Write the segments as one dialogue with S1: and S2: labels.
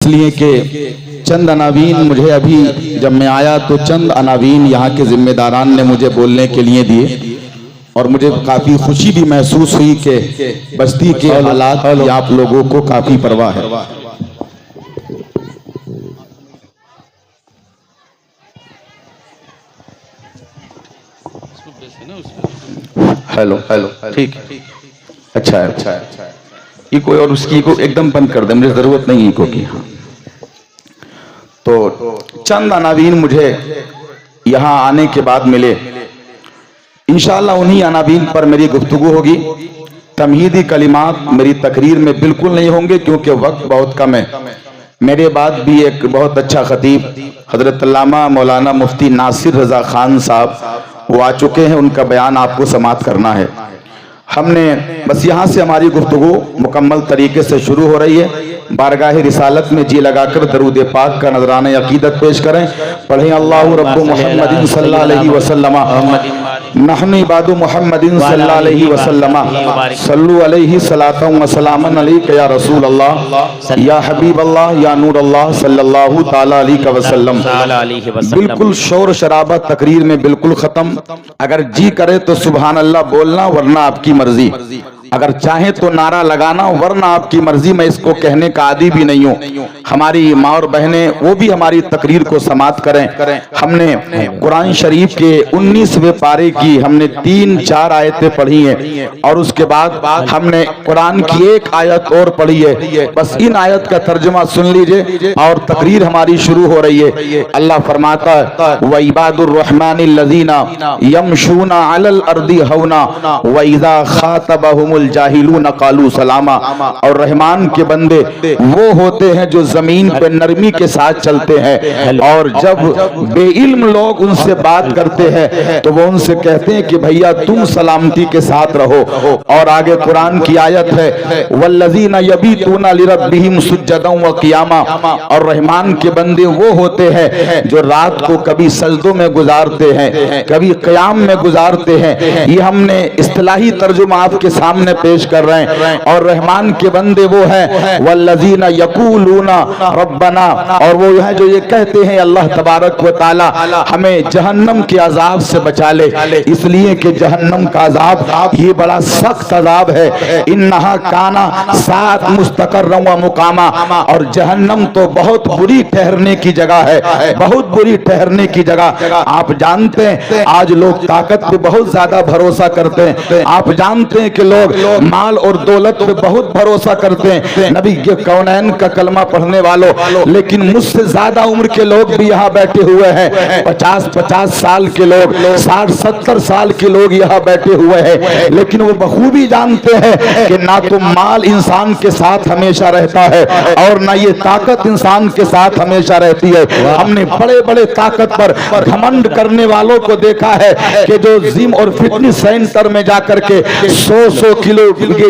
S1: لیے کہ چند عناوین مجھے ابھی جب میں آیا تو چند عناوین یہاں کے ذمہ داران نے مجھے بولنے کے لیے دیے، اور مجھے کافی خوشی بھی محسوس ہوئی کہ بستی کے حالات کی آپ لوگوں کو کافی پرواہ ہے۔ ہیلو ٹھیک ہے، اچھا ہے، ایکو اور اس کی ایکو ایک دم بند کر دیں، مجھے ضرورت نہیں ایکو کی۔ تو چند عناوین مجھے یہاں آنے کے بعد ملے، انشاءاللہ انہی عناوین پر میری گفتگو ہوگی۔ تمہیدی کلمات میری تقریر میں بالکل نہیں ہوں گے کیونکہ وقت بہت کم ہے۔ میرے بعد بھی ایک بہت اچھا خطیب حضرت علامہ مولانا مفتی ناصر رضا خان صاحب وہ آ چکے ہیں، ان کا بیان آپ کو سماعت کرنا ہے۔ ہم نے بس یہاں سے ہماری گفتگو مکمل طریقے سے شروع ہو رہی ہے۔ بارگاہ رسالت میں جی لگا کر درود پاک کا نذرانہ عقیدت پیش کریں، پڑھیں اللہ رب محمد صلی اللہ علیہ وسلم، نحن عباد محمد صلی اللہ علیہ وسلم، صلو علیہ صلاۃ و سلاما علیک یا رسول اللہ یا حبیب اللہ یا نور اللہ صلی اللہ تعالی علیہ وسلم۔ بالکل شور شرابہ تقریر میں بالکل ختم، اگر جی کرے تو سبحان اللہ بولنا ورنہ آپ کی مرضی، اگر چاہیں تو نعرہ لگانا ورنہ آپ کی مرضی، میں اس کو کہنے کا عادی بھی نہیں ہوں۔ ہماری ماں اور بہنیں وہ بھی ہماری تقریر کو سماعت کریں۔ ہم نے قرآن شریف کے 19ویں پارے کی ہم نے 3-4 آیتیں پڑھی ہیں، اور اس کے بعد ہم نے قرآن کی ایک آیت اور پڑھی ہے، بس ان آیت کا ترجمہ سن لیجئے اور تقریر ہماری شروع ہو رہی ہے۔ اللہ فرماتا ہے وَعِبَادُ الرَّحْمَنِ الَّذِينَ يَمْشُونَ عَلَى الْأَرْضِ هَوْنًا وَإِذَا خَاطَبَهُمُ الْجَاهِلُونَ قَالُوا سَلَامًا، اور رحمان کے بندے وہ ہوتے ہیں جو زمین پہ نرمی کے ساتھ چلتے ہیں، اور جب بے علم لوگ ان سے بات کرتے ہیں تو وہ ان سے کہتے ہیں کہ بھیا تم سلامتی کے ساتھ رہو۔ اور آگے قرآن کی آیت ہے وَالَّذِينَ يَبِيتُونَ لِرَبِّهِمْ سُجَّدًا وَقِيَامًا، اور رحمان کے بندے وہ ہوتے ہیں جو رات کو کبھی سجدوں میں گزارتے ہیں کبھی قیام میں گزارتے ہیں۔ یہ ہم نے اصطلاحی ترجمہ آپ کے سامنے پیش کر رہے ہیں۔ اور رحمان کے بندے وہ ہیں والذین یقولون ربنا، اور وہ ہیں جو یہ کہتے ہیں اللہ تبارک و تعالی ہمیں جہنم کے عذاب سے بچا لے، اس لیے کہ جہنم کا عذاب یہ بڑا سخت عذاب ہے۔ انہا کانا ساعت مستقرا و مقاما، اور جہنم تو بہت بری ٹھہرنے کی جگہ ہے، بہت بری ٹھہرنے کی جگہ۔ آپ جانتے ہیں آج لوگ طاقت پہ بہت زیادہ بھروسہ کرتے ہیں، آپ جانتے ہیں کہ لوگ مال اور دولت پہ بہت بھروسہ کرتے ہیں، نبی کے کونین کا کلمہ پڑھنے والوں، لیکن مجھ سے زیادہ عمر کے لوگ بھی یہاں بیٹھے ہوئے ہیں، 50 سال کے لوگ، 60-70 سال کے لوگ یہاں بیٹھے ہوئے ہیں، لیکن وہ بخوبی جانتے ہیں کہ نہ تو مال انسان کے ساتھ ہمیشہ رہتا ہے اور نہ یہ طاقت انسان کے ساتھ ہمیشہ رہتی ہے۔ ہم نے بڑے بڑے طاقت پر گھمنڈ کرنے والوں کو دیکھا ہے کہ جو جم اور فٹنس سینٹر میں جا کر کے 100 کلو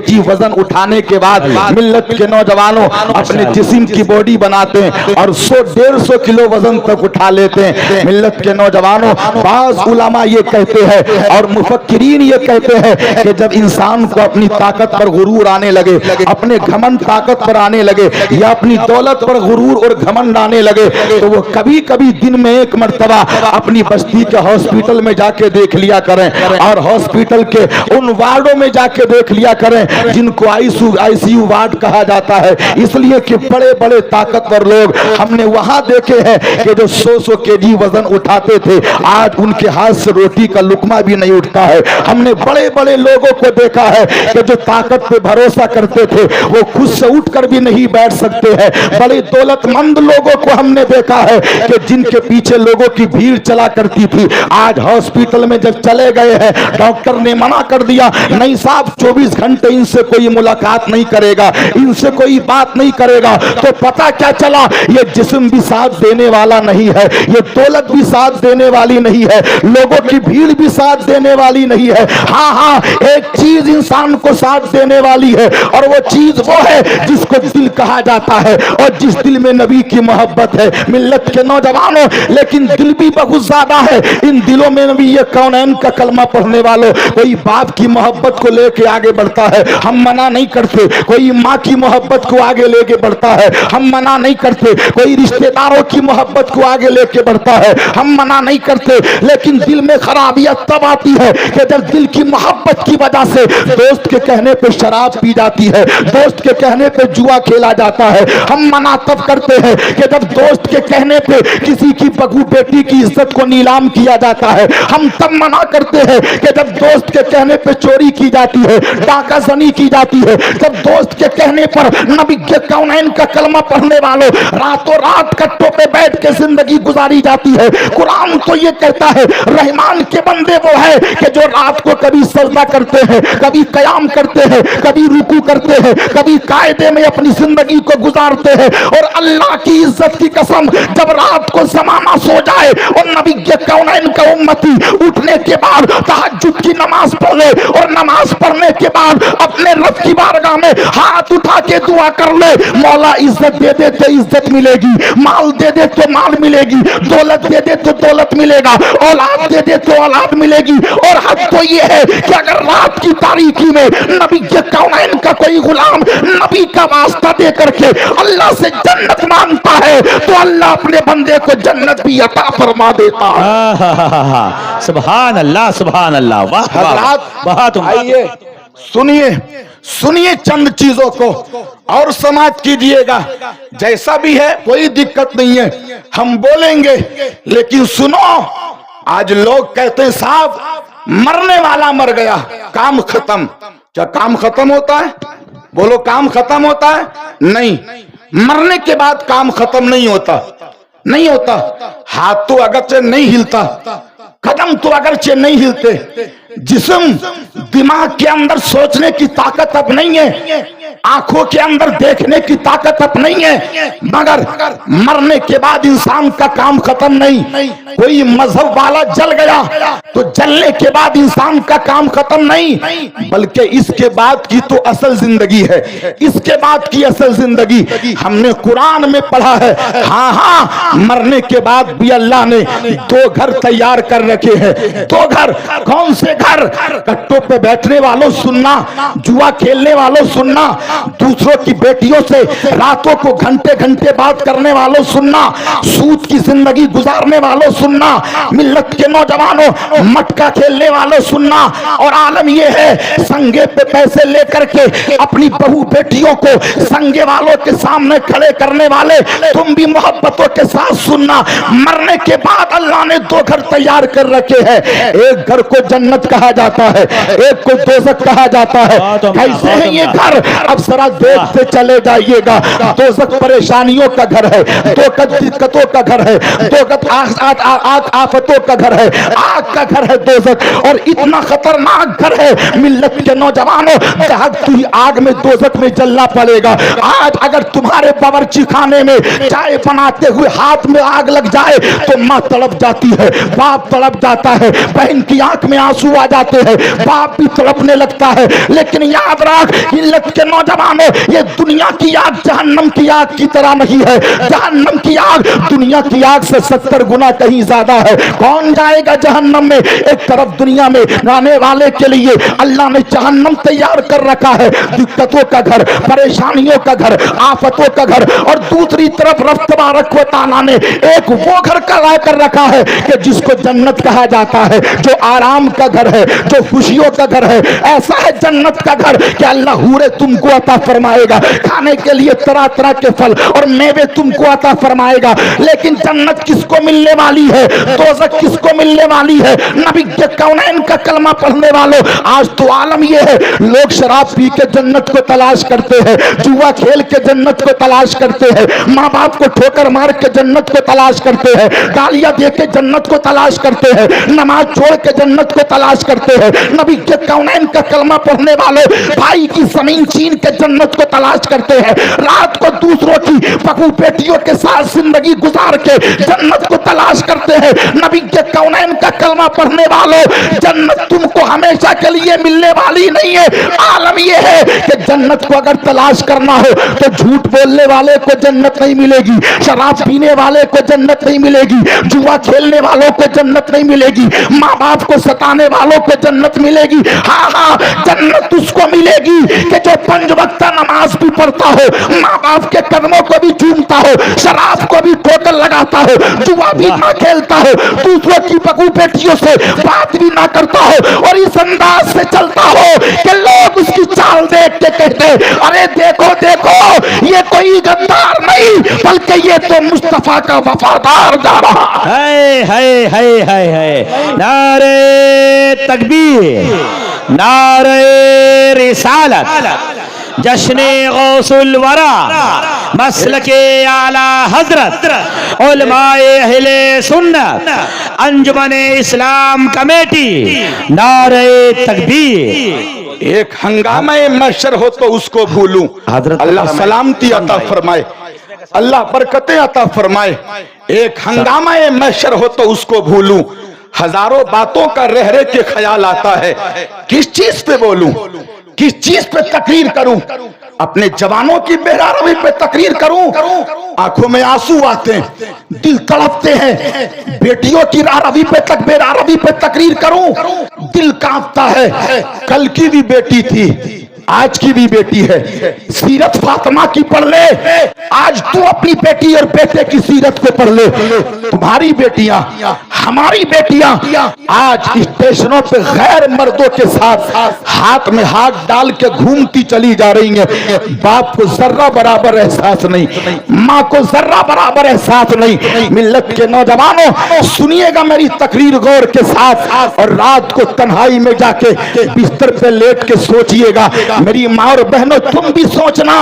S1: جی وزن اٹھانے کے بعد ملت کے نوجوانوں اپنے جسم کی باڈی بناتے ہیں اور 100-150 کلو وزن تک اٹھا لیتے ہیں۔ ملت کے نوجوانوں، بعض علماء یہ کہتے ہیں اور مفکرین یہ کہتے ہیں کہ جب انسان کو اپنی طاقت پر غرور آنے لگے، اپنے گھمنڈ طاقت پر آنے لگے یا اپنی دولت پر غرور اور گھمنڈ آنے لگے تو وہ کبھی کبھی دن میں ایک مرتبہ اپنی بستی کے ہاسپٹل میں جا کے دیکھ لیا کریں، اور ہاسپٹل کے ان وارڈوں میں جا کے دیکھ لیا کریں جن کو آئی سی یو وارڈ کہا جاتا ہے، اس لیے کہ بڑے بڑے طاقتور لوگ ہم نے وہاں دیکھے ہیں کہ جو 100 kg وزن اٹھاتے تھے آج ان کے ہاتھ سے روٹی کا لقمہ بھی نہیں اٹھتا ہے۔ ہم نے بڑے بڑے لوگوں کو دیکھا ہے کہ جو طاقت پہ بھروسہ کرتے تھے وہ خود سے اٹھ کر بھی نہیں بیٹھ سکتے ہیں۔ بڑے دولت مند لوگوں کو ہم نے دیکھا ہے کہ جن کے پیچھے لوگوں کی بھیڑ چلا کرتی تھی، آج ہاسپٹل میں جب چلے گئے ہیں ڈاکٹر نے منع کر دیا نہیں صاحب 24 گھنٹے ان سے کوئی ملاقات نہیں کرے گا، ان سے کوئی بات نہیں کرے گا، تو پتہ کیا چلا یہ جسم بھی ساتھ دینے والا نہیں ہے، یہ دولت بھی ساتھ دینے والی نہیں ہے، لوگوں کی بھیڑ بھی ساتھ دینے والی نہیں ہے۔ ہاں ایک چیز انسان کو ساتھ دینے والی ہے اور وہ چیز وہ ہے جس کو دل کہا جاتا ہے اور جس دل میں نبی کی محبت ہے۔ ملت کے نوجوانوں لیکن دل بھی بہت زیادہ ہے، ان دلوں میں نبی یہ کونین کا کلمہ پڑھنے والوں کوئی باپ کی محبت کو لے کے آگے आगे बढ़ता है, हम मना नहीं करते। कोई माँ की मोहब्बत को आगे लेके बढ़ता है, हम मना नहीं करते। कोई रिश्तेदारों की मोहब्बत को आगे लेके बढ़ता है, हम मना नहीं करते। लेकिन दिल में खराबियत तब आती है कि जब दिल की मोहब्बत की वजह से दोस्त के कहने पे शराब पी जाती है, दोस्त के कहने पे जुआ खेला जाता है। हम मना तब करते हैं कि जब दोस्त के कहने पे किसी की बहू बेटी की इज्जत को नीलाम किया जाता है। हम तब मना करते हैं कि जब दोस्त के कहने पे चोरी की जाती है, डाकाजनी की जाती है। जब दोस्त के कहने पर नबी के कौनैन का कलमा पढ़ने वालों रातों रात कट्टों पे बैठ के जिंदगी गुजारी जाती है। कुरान तो ये कहता है रहमान के बंदे वो है कि जो रात को कभी सजदा करते हैं, कभी कयाम करते हैं, कभी रुकू करते हैं, कभी कायदे में अपनी जिंदगी को गुजारते हैं। और अल्लाह की इज्जत की कसम, जब रात को ज़माना सो जाए और नबी के कौनैन का उम्मती उठने के बाद तहज्जुद की नमाज पढ़े और नमाज पढ़ने के बाद अपने रब की बारगाह में हाथ उठा के दुआ कर ले, मौला इज्जत दे दे तो इज्जत मिलेगी, माल दे दे तो माल मिलेगी, दौलत दे दे तो दौलत मिलेगा, औलाद दे दे तो औलाद मिलेगी। और हद तो ये है कि अगर रात की तारीकी में नबी के कौनैन का कोई गुलाम नबी का वास्ता दे करके अल्लाह से जन्नत मांगता है तो अल्लाह अपने बंदे को जन्नत भी अता फरमा देता है।
S2: सुभान अल्लाह, सुभान अल्लाह, वाह वाह।
S1: आइए सुनिए, सुनिए चंद चीजों को और समाप्त कीजिएगा। जैसा भी है कोई दिक्कत नहीं है, हम बोलेंगे, लेकिन सुनो। आज लोग कहते हैं साहब मरने वाला मर गया, काम खत्म। क्या काम खत्म होता है? बोलो, काम खत्म होता है? नहीं, मरने के बाद काम खत्म नहीं होता, नहीं होता। हाथ तो अगरचे नहीं हिलता, कदम तो अगरचे नहीं हिलते, जिस्म दिमाग के अंदर सोचने की ताकत अब नहीं है, आंखों के अंदर देखने की ताकत अब नहीं है, मगर मरने के बाद इंसान का काम खत्म नहीं। कोई मजहब वाला जल गया तो जलने के बाद इंसान का काम खत्म नहीं, बल्कि इसके बाद की तो असल जिंदगी है, इसके बाद की असल जिंदगी हमने कुरान में पढ़ा है। हाँ हाँ, मरने के बाद भी अल्लाह ने दो घर तैयार कर रखे हैं। दो घर, कौन से घर? कट्टों पे बैठने वालों सुनना, जुआ खेलने वालों सुनना, दूसरों की बेटियों से रातों को घंटे घंटे बात करने वालों सुनना, सूद की जिंदगी गुजारने वालों सुनना, मिल्लत के नौजवानों मटका खेलने वालों सुनना। और आलम यह है संगे पे पैसे लेकर के अपनी बहू बेटियों को संगे वालों के सामने खड़े करने वाले तुम भी मोहब्बतों के साथ सुनना। मरने के बाद अल्लाह ने दो घर तैयार कर रखे हैं, एक घर को जन्नत कहा जाता है, एक को दोज़ख कहा जाता है। कैसे है ये घर? अब जरा देखते चले जाइएगा। दोज़ख परेशानियों का घर है, दोज़ख दिक्कतों का घर है, दोज़ख आफतों का घर है, आग का घर है दोज़ख। और इतना खतरनाक घर है मिल्लत के नौजवानों, जहां तू आग में दोज़ख में जलना पड़ेगा। आज अगर तुम्हारे बावर्ची खाने में चाय बनाते हुए हाथ में आग लग जाए तो माँ तड़प जाती है, बाप तड़प जाता है, बहन की आंख में आंसू आ जाते हैं, बाप भी तड़पने लगता है। लेकिन याद रख मिल्लत के नौजवानों, ये दुनिया की आग जहन्नम की आग की तरह नहीं है। जहन्नम की आग दुनिया की आग से 70 गुना कहीं ज्यादा है। कौन जाएगा जहन्नम में? एक तरफ दुनिया में आने वाले के लिए अल्लाह ने जहन्नम तैयार कर रखा है, दिक्कतों का घर, परेशानियों का घर, आफतों का घर। और दूसरी तरफ रब तबारक व तआला ने एक वो घर करा कर रखा है कि जिसको जन्नत कहा जाता है, जो आराम का घर है, जो खुशियों का घर है। ऐसा है जन्नत का घर कि अल्लाह हूरे तुमको अता फरमाएगा, खाने के लिए तरह तरह के फल और मेवे तुमको अता फरमाएगा। लेकिन जन्नत किसको मिलने वाली है? दोज़ख किसको मिलने वाली है? नबी के कौनैन का कलमा पढ़ने वालों, आज तो आलम यह है, लोग शराब पी के जन्नत को तलाश करते हैं, जुआ खेल के जन्नत को तलाश करते हैं, माँ बाप को ठोकर मार के जन्नत को तलाश करते हैं, गालियां दे के जन्नत को तलाश करते हैं, नमाज छोड़ के जन्नत को तलाश करते हैं। नबी के कौनैन का कलमा पढ़ने वालों भाई की जमीन छीन के जन्नत को तलाश करते हैं, रात को दूसरों की बहू बेटियों के साथ जिंदगी गुजार के जन्नत को तलाश करते हैं। नबी के कौनैन का कलमा पढ़ने वालों, जन्नत तुमको हमेशा के लिए मिलने वाली नहीं है। आलम यह है कि जन्नत को अगर तलाश करना हो तो झूठ बोलने वाले को जन्नत नहीं मिलेगी, शराब पीने वाले को जन्नत नहीं मिलेगी, जुआ खेलने वालों को जन्नत नहीं मिलेगी, माँ बाप को सताने वालों
S3: والوں کو جنت ملے گی. ہاں ہاں جنت اس کو ملے گی کہ جو 5 وقت نماز بھی پڑھتا ہو, ماں باپ کے قدموں کو بھی چومتا ہو, شراب کو بھی ٹوٹل لگاتا ہو, جوا بھی نہ کھیلتا ہو, دوسروں کی بہو بیٹیوں سے بات بھی نہ کرتا ہو, اور اس انداز سے چلتا ہو کہ لوگ اس کی چال دیکھ کے کہتے ارے دیکھو دیکھو یہ کوئی غدار نہیں بلکہ یہ تو مصطفیٰ کا وفادار جا رہا ہے.
S2: ہے نعرہ تکبیر, نعرہ رسالت, جشن غوث الورا, مسلک اعلی حضرت, علماء اہل سنت, انجمن اسلام کمیٹی, نعرہ تکبیر.
S3: ایک ہنگامہ محشر ہو تو اس کو بھولوں, اللہ سلامتی عطا فرمائے, اللہ برکتیں عطا فرمائے. ایک ہنگامہ محشر ہو تو اس کو بھولوں, ہزاروں باتوں کا رہ رہ کے خیال آتا ہے, کس چیز پہ بولوں, کس چیز پہ تقریر کروں, اپنے جوانوں کی بہرا روی پہ تقریر کروں, آنکھوں میں آنسو آتے ہیں, دل تڑپتے ہیں, بیٹیوں کی راہ روی پہ بہرا روی پہ تقریر کروں, دل کانپتا ہے. کل کی بھی بیٹی تھی, آج کی بھی بیٹی ہے, سیرت فاطمہ کی پڑھ لے, آج تو اپنی بیٹی اور بیٹے کی سیرت کو پڑھ لے. تمہاری بیٹیاں, ہماری بیٹیاں آج اسٹیشنوں پہ غیر مردوں کے ساتھ ہاتھ میں ہاتھ ڈال کے گھومتی چلی جا رہی ہیں. باپ کو ذرہ برابر احساس نہیں, ماں کو ذرہ برابر احساس نہیں. ملت کے نوجوانوں سنیے گا میری تقریر غور کے ساتھ, اور رات کو تنہائی میں جا کے بستر پہ لیٹ کے سوچئے گا. میری ماں اور بہنوں تم بھی سوچنا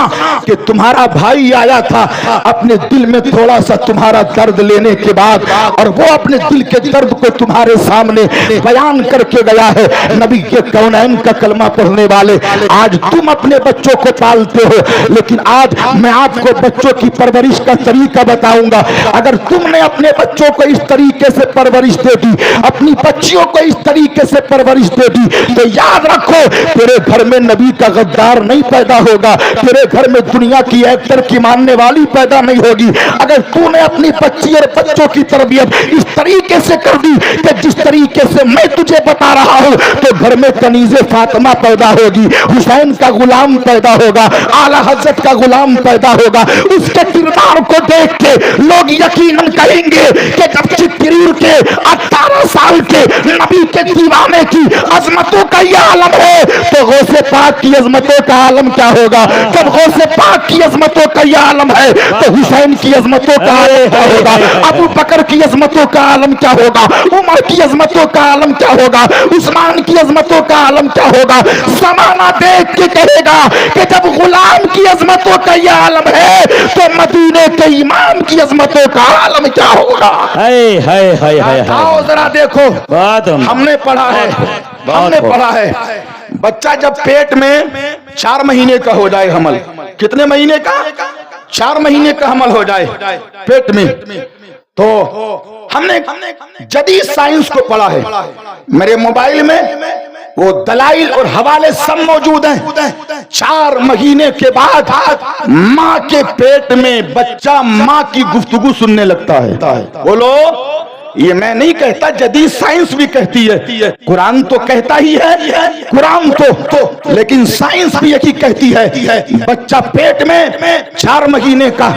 S3: کہ تمہارا بھائی آیا تھا اپنے دل میں تھوڑا سا تمہارا درد لینے کے بعد, اور وہ اپنے دل کے درد کو تمہارے سامنے بیان کر کے گیا ہے. نبی کے کونین کا کلمہ پڑھنے والے, آج تم اپنے بچوں کو پالتے ہو, لیکن آج میں آپ کو بچوں کی پرورش کا طریقہ بتاؤں گا. اگر تم نے اپنے بچوں کو اس طریقے سے پرورش دے دی, اپنی بچیوں کو اس طریقے سے پرورش دے دی, تو یاد رکھو تیرے گھر میں نبی کا غدار نہیں پیدا ہوگا, تیرے گھر میں دنیا کی ایکٹر کی ماننے والی پیدا نہیں ہوگی. اگر تو نے اپنی بچی اور بچوں کی تربیت اس طریقے سے کر دی کہ جس طریقے سے میں تجھے بتا رہا ہوں, تو گھر میں کنیز فاطمہ پیدا ہوگی, حسین کا غلام پیدا ہوگا, اعلی حضرت کا غلام پیدا ہوگا. اس کے کردار کو دیکھ کے لوگ یقیناً کہیں گے کہ جب چتریر کے 18 سال کے نبی کے دیوانے کی عظمتوں کا یہ عالم ہے, تو غوث پاک کی عظمتوں کا عالم کیا ہوگا. جب غوث پاک کی عظمتوں کا یہ عالم ہے تو حسین کی عظمتوں کا عالم کیا ہوگا, ابو بکر کی عظمتوں کا عالم کیا ہوگا, عمر کی عظمتوں کا عالم کیا ہوگا, عثمان کی عظمتوں کا عالم کیا ہوگا. زمانہ دیکھ کے کہے گا کہ جب غلام کی عظمتوں کا یہ عالم ہے تو مدینے کے امام کی عظمتوں کا عالم کیا ہوگا. آؤ ذرا دیکھو, ہم نے پڑھا ہے, ہم نے پڑھا ہے, بچہ جب پیٹ میں 4 مہینے کا ہو جائے, حمل کتنے مہینے کا, 4 مہینے کا حمل ہو جائے پیٹ میں, تو ہم نے جدید سائنس کو پڑھا ہے. میرے موبائل میں وہ دلائل اور حوالے سب موجود ہیں. 4 مہینے کے بعد ماں کے پیٹ میں بچہ ماں کی گفتگو سننے لگتا ہے. بولو, یہ میں نہیں کہتا, جدید سائنس بھی کہتی ہے, قرآن تو کہتا ہی ہے, قرآن تو لیکن سائنس بھی یہی کہتی ہے. بچہ پیٹ میں 4 مہینے کا,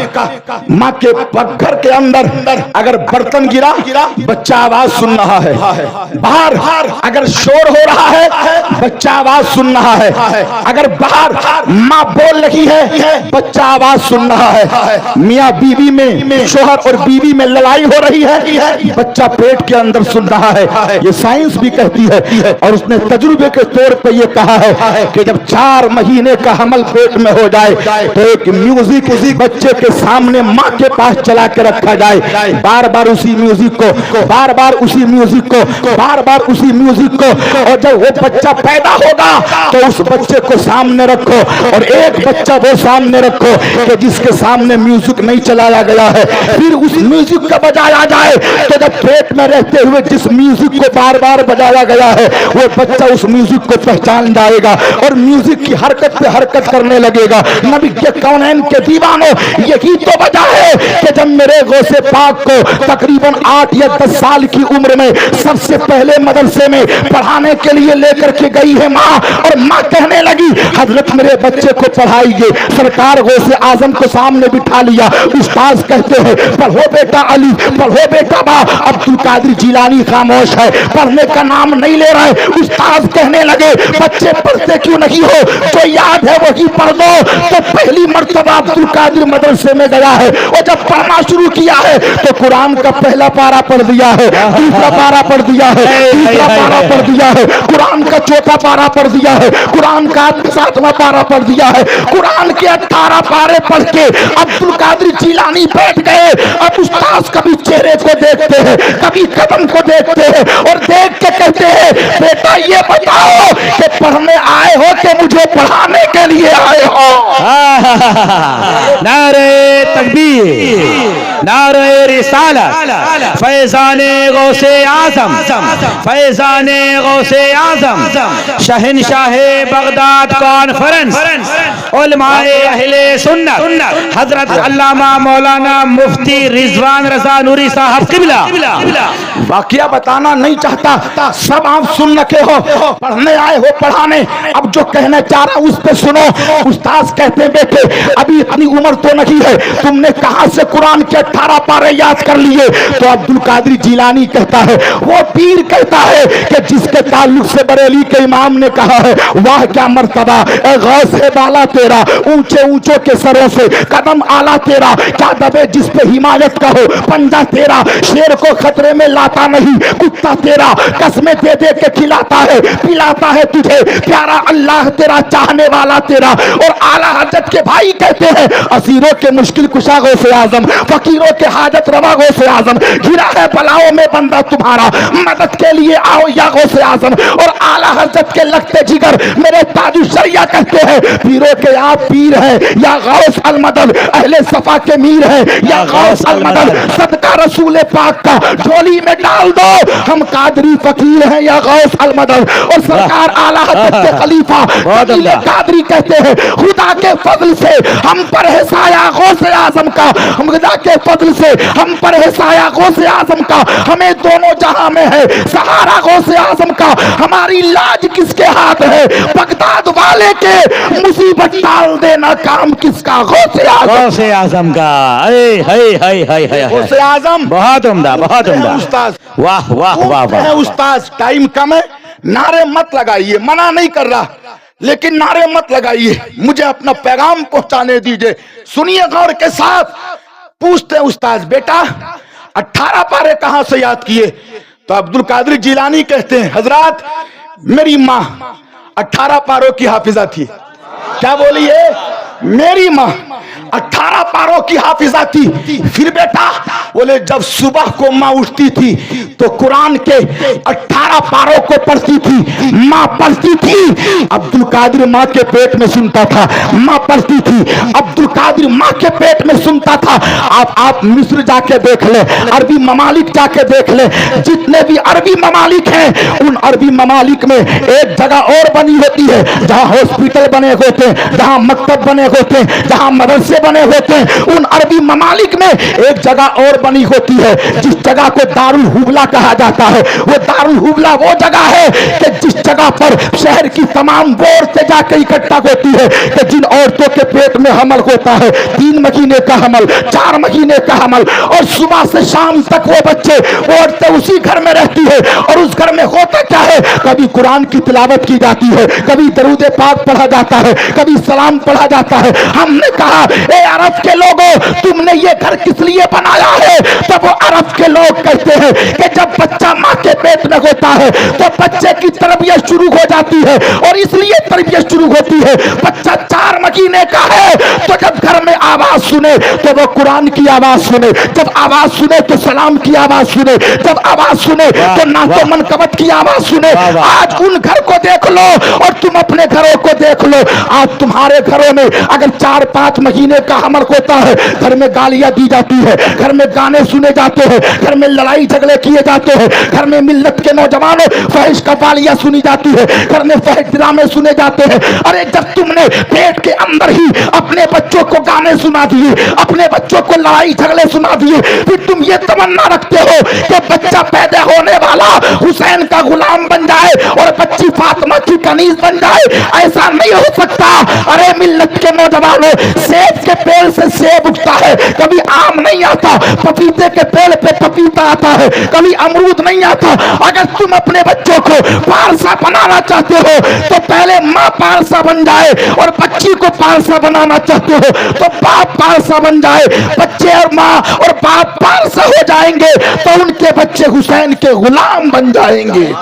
S3: ماں کے گھر کے اندر اگر برتن گرا بچہ آواز سن رہا ہے, باہر اگر شور ہو رہا ہے بچہ آواز سن رہا ہے, اگر باہر ماں بول رہی ہے بچہ آواز سن رہا ہے, میاں بیوی میں, شوہر اور بیوی میں لڑائی ہو رہی ہے, بچہ پیٹ کے اندر سن رہا ہے. یہ سائنس بھی کہتی ہے, اور اس نے تجربے کے طور پہ یہ کہا ہے کہ جب 4 مہینے کا حمل پیٹ میں ہو جائے تو ایک میوزک بچے کے سامنے ماں کے پاس چلا کے رکھا جائے, بار بار اسی میوزک کو, بار بار اسی میوزک کو, بار بار اسی میوزک کو, اور جب وہ بچہ پیدا ہوگا تو اس بچے کو سامنے رکھو, اور ایک بچہ وہ سامنے رکھو کہ جس کے سامنے میوزک نہیں چلایا گیا ہے, پھر اس میوزک کا بجایا جائے. تو جب पेट में रहते हुए जिस म्यूजिक को बार बार बजाया गया है वो बच्चा उस म्यूजिक को पहचान जाएगा और म्यूजिक की हरकत पे हरकत करने लगेगा। नबी के कौनैन के दीवानों, यही तो वजह है कि जब मेरे गौसे पाक को तकरीबन 8 या 10 साल की उम्र में सबसे पहले मदरसे में पढ़ाने के लिए लेकर के गई है माँ, और माँ कहने लगी हजरत मेरे बच्चे को पढ़ाइए। सरकार गौसे आजम को सामने बिठा लिया। उस्ताद कहते हैं पढ़ो बेटा अली, पढ़ो बेटा बा। अब्दुल कादिर जिलानी खामोश है, पढ़ने का नाम नहीं ले रहे। उस्ताद कहने लगे बच्चे पढ़ते क्यों नहीं हो, जो याद है वही पढ़ दो। तो पहली मर्तबा अब्दुल कादिर मदरसे में गया है और जब पढ़ना शुरू किया है तो कुरान का पहला पारा पढ़ दिया है, दूसरा पारा पढ़ दिया है, तीसरा पारा पढ़ दिया है, कुरान का चौथा पारा पढ़ दिया है, कुरान का 7वां पारा पढ़ दिया है। कुरान के 18 पारे पढ़ के अब्दुल कादिर जिलानी बैठ गए। अब उस्ताद कभी चेहरे को देखते हैं, कभी कदम को देखते हैं और देख के कहते हैं बेटा ये बताओ कि पढ़ने आए हो कि मुझे पढ़ाने के लिए आए हो।
S2: नारे तकबीर, नारे रिसालत, फैज़ाने गौसे आज़म, फैज़ाने गौसे आज़म, शहनशाहे बगदाद कॉन्फ्रेंस, उलमाए अहले सुन्नत हजरत अल्लामा मौलाना मुफ्ती रिजवान रज़ा नूरी साहब किबला।
S3: वाकया बताना नहीं चाहता, सब आप सुन रखे हो, पढ़ने आए हो पढ़ाने। अब जो कहना चाह रहा उस पे सुनो। उस्ताद कहते हैं बेटे अभी इतनी उम्र तो नहीं है, तुमने कहां से कुरान के 18 पारे याद कर लिए। तो अब्दुल कादिर जिलानी कहता है, वो पीर कहता है कि जिसके ताल्लुक से बरेली के इमाम ने कहा है वाह क्या मर्तबा ए गौस है बाला तेरा, ऊंचे ऊंचों के सरों से कदम आला तेरा, क्या दबे जिस पे हिमायत का हो पंजा तेरा, शेर को खतरे में लाता नहीं कुत्ता तेरा, कसमें दे दे के खिलाता है पिलाता है तुझे, प्यारा अल्लाह तेरा चाहने वाला तेरा। और आला हजरत के भाई कहते हैं असीरों के मुश्किल कुशा गौसे आजम, फकीरों के हाजत रवा गौसे आजम, घिरा है बलाओं में बंदा तुम्हारा, मदद के लिए आओ या गौसे आजम। और आला हजरत के लगते जिगर मेरे ताजु शरिया कहते हैं पीरों के आप पीर है या गौस अल मदद, अहले सफा के मीर है या गौस अल मदद, सदका रसूल पाक का झोली में डाल दो, हम कादरी फकीर हैं या गौस अल मदद। और सरकार आला हजरत के खलीफा कादरी कहते हैं खुदा के फजल से हम पर है साया गौसे आजम का, खुदा के फजल से हम पर है साया गौसे आजम का, हमें दोनों जहां में है सहारा गौसे आजम का, हमारी लाज किसके हाथ है बगदाद वाले के, मुसीबत टाल देना काम किसका गौसे आजम,
S2: गौसे आजम का।
S3: गौसे आजम
S2: बहुत उम्दा, बहुत उम्दा
S3: उस्ताद।
S2: वाह वाह वाह वाह।
S3: उस्ताद टाइम कम है, नारे मत लगाइए, मना नहीं कर रहा लेकिन नारे मत लगाइए, मुझे अपना पैगाम पहुंचाने दीजिए। सुनिए गौर के साथ। पूछते हैं उस्ताद बेटा 18 पारे कहां से याद किए। तो अब्दुल कादिर जिलानी कहते हैं हजरत मेरी माँ 18 पारों की हाफिजा थी। क्या बोलिए? मेरी माँ 18 पारों की हाफिजा थी। फिर बेटा बोले जब सुबह को माँ उठती थी तो कुरान के 18 पारों को पढ़ती थी, माँ पढ़ती थी। अब्दुल कादिर माँ के पेट में सुनता था, माँ पढ़ती थी। अब्दुल कादिर माँ के पेट में सुनता था। आप मिस्र जाके देख ले, अरबी ममालिक जाके देख ले, जितने भी अरबी ममालिक हैं उन अरबी ममालिक में एक जगह और बनी होती है जहाँ हॉस्पिटल बने होते हैं, जहाँ मकतब बने होते हैं, जहाँ मदरसे बने होते हैं। उन अरबी ममालिक में एक जगह और बनी होती है जिस जगह को दारुल हुबला कहा जाता है। वो दारुल हुबला वो जगह है कि जिस जगह पर शहर की तमाम औरतें जाकर इकट्ठा होती है कि जिन औरतों के पेट में हमल होता है 3 महीने का हमल, 4 महीने का हमल, और सुबह से शाम तक वो बच्चे औरतें उसी घर में रहती है। और उस घर में होता क्या है, कभी कुरान की तिलावत की जाती है, कभी दरूद पाक पढ़ा जाता है, कभी सलाम पढ़ा जाता है। हमने कहा ए अरब के लोगों तुमने ये घर किस लिए बनाया है? तब वो अरब के लोग कहते हैं कि जब बच्चा माँ के पेट में होता है तो बच्चे की तरबियत शुरू हो जाती है, और इसलिए तरबियत शुरू होती है। बच्चा 4 महीने का है तो जब घर में आवाज सुने तो वो कुरान की आवाज सुने, जब आवाज सुने तो सलाम की आवाज सुने, जब आवाज सुने तो नातो मनकबत की आवाज सुने। आज उन घर को देख लो और तुम अपने घरों को देख लो। आज तुम्हारे घरों में अगर 4-5 महीने का हमर होता है, घर में गालियां दी जाती है, घर में गाने सुने जाते हैं, घर में लड़ाई झगड़े किए जाते हैं, घर में मिल्लत के नौजवानों फहिश कवालियां सुनी जाती है, घर में फहिश ड्रामे सुने जाते हैं। अरे जब तुमने पेट के अंदर ही अपने बच्चों को गाने सुना दिए, अपने बच्चों को लड़ाई झगड़े सुना दिए, फिर तुम ये तमन्ना रखते हो कि बच्चा पैदा होने वाला हुसैन का गुलाम बन जाए और बच्ची फातिमा की कनीज बन जाए। ऐसा नहीं हो सकता। अरे मिल्लत के नौजवानों, सेब के पेड़ से सेब उगता है, कभी आम नहीं आता। पपीते के पेड़ पे पपीता आता है, कभी अमरूद नहीं आता। अगर तुम अपने बच्चों को पारसा बनाना चाहते हो तो पहले माँ पारसा बन जाए, और बच्ची को पारसा बनाना चाहते हो तो बाप पारसा बन जाए। बच्चे और माँ और बाप पारसा हो जाएंगे तो उनके बच्चे हुसैन के गुलाम बन जाएंगे।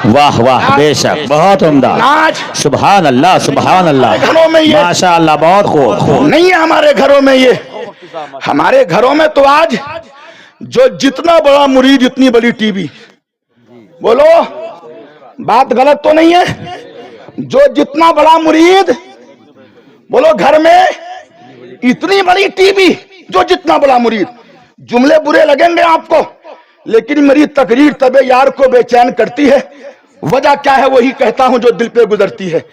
S2: वाह वाह, बेशक, बहुत उम्दा। सुभान अल्लाह, सुभान अल्लाह,
S3: घरों में ये
S2: माशा अल्लाह, बहुत खूब।
S3: नहीं है हमारे घरों में ये। हमारे घरों में तो आज जो जितना बड़ा मुरीद इतनी बड़ी टीवी। बोलो, बात गलत तो नहीं है? जो जितना बड़ा मुरीद, बोलो घर में इतनी बड़ी टीवी, जो जितना बड़ा मुरीद। जुमले बुरे लगेंगे आपको, लेकिन मेरी तकरीर तबे यार को बेचैन करती है। वजह क्या है वही कहता हूं जो दिल पे गुजरती है।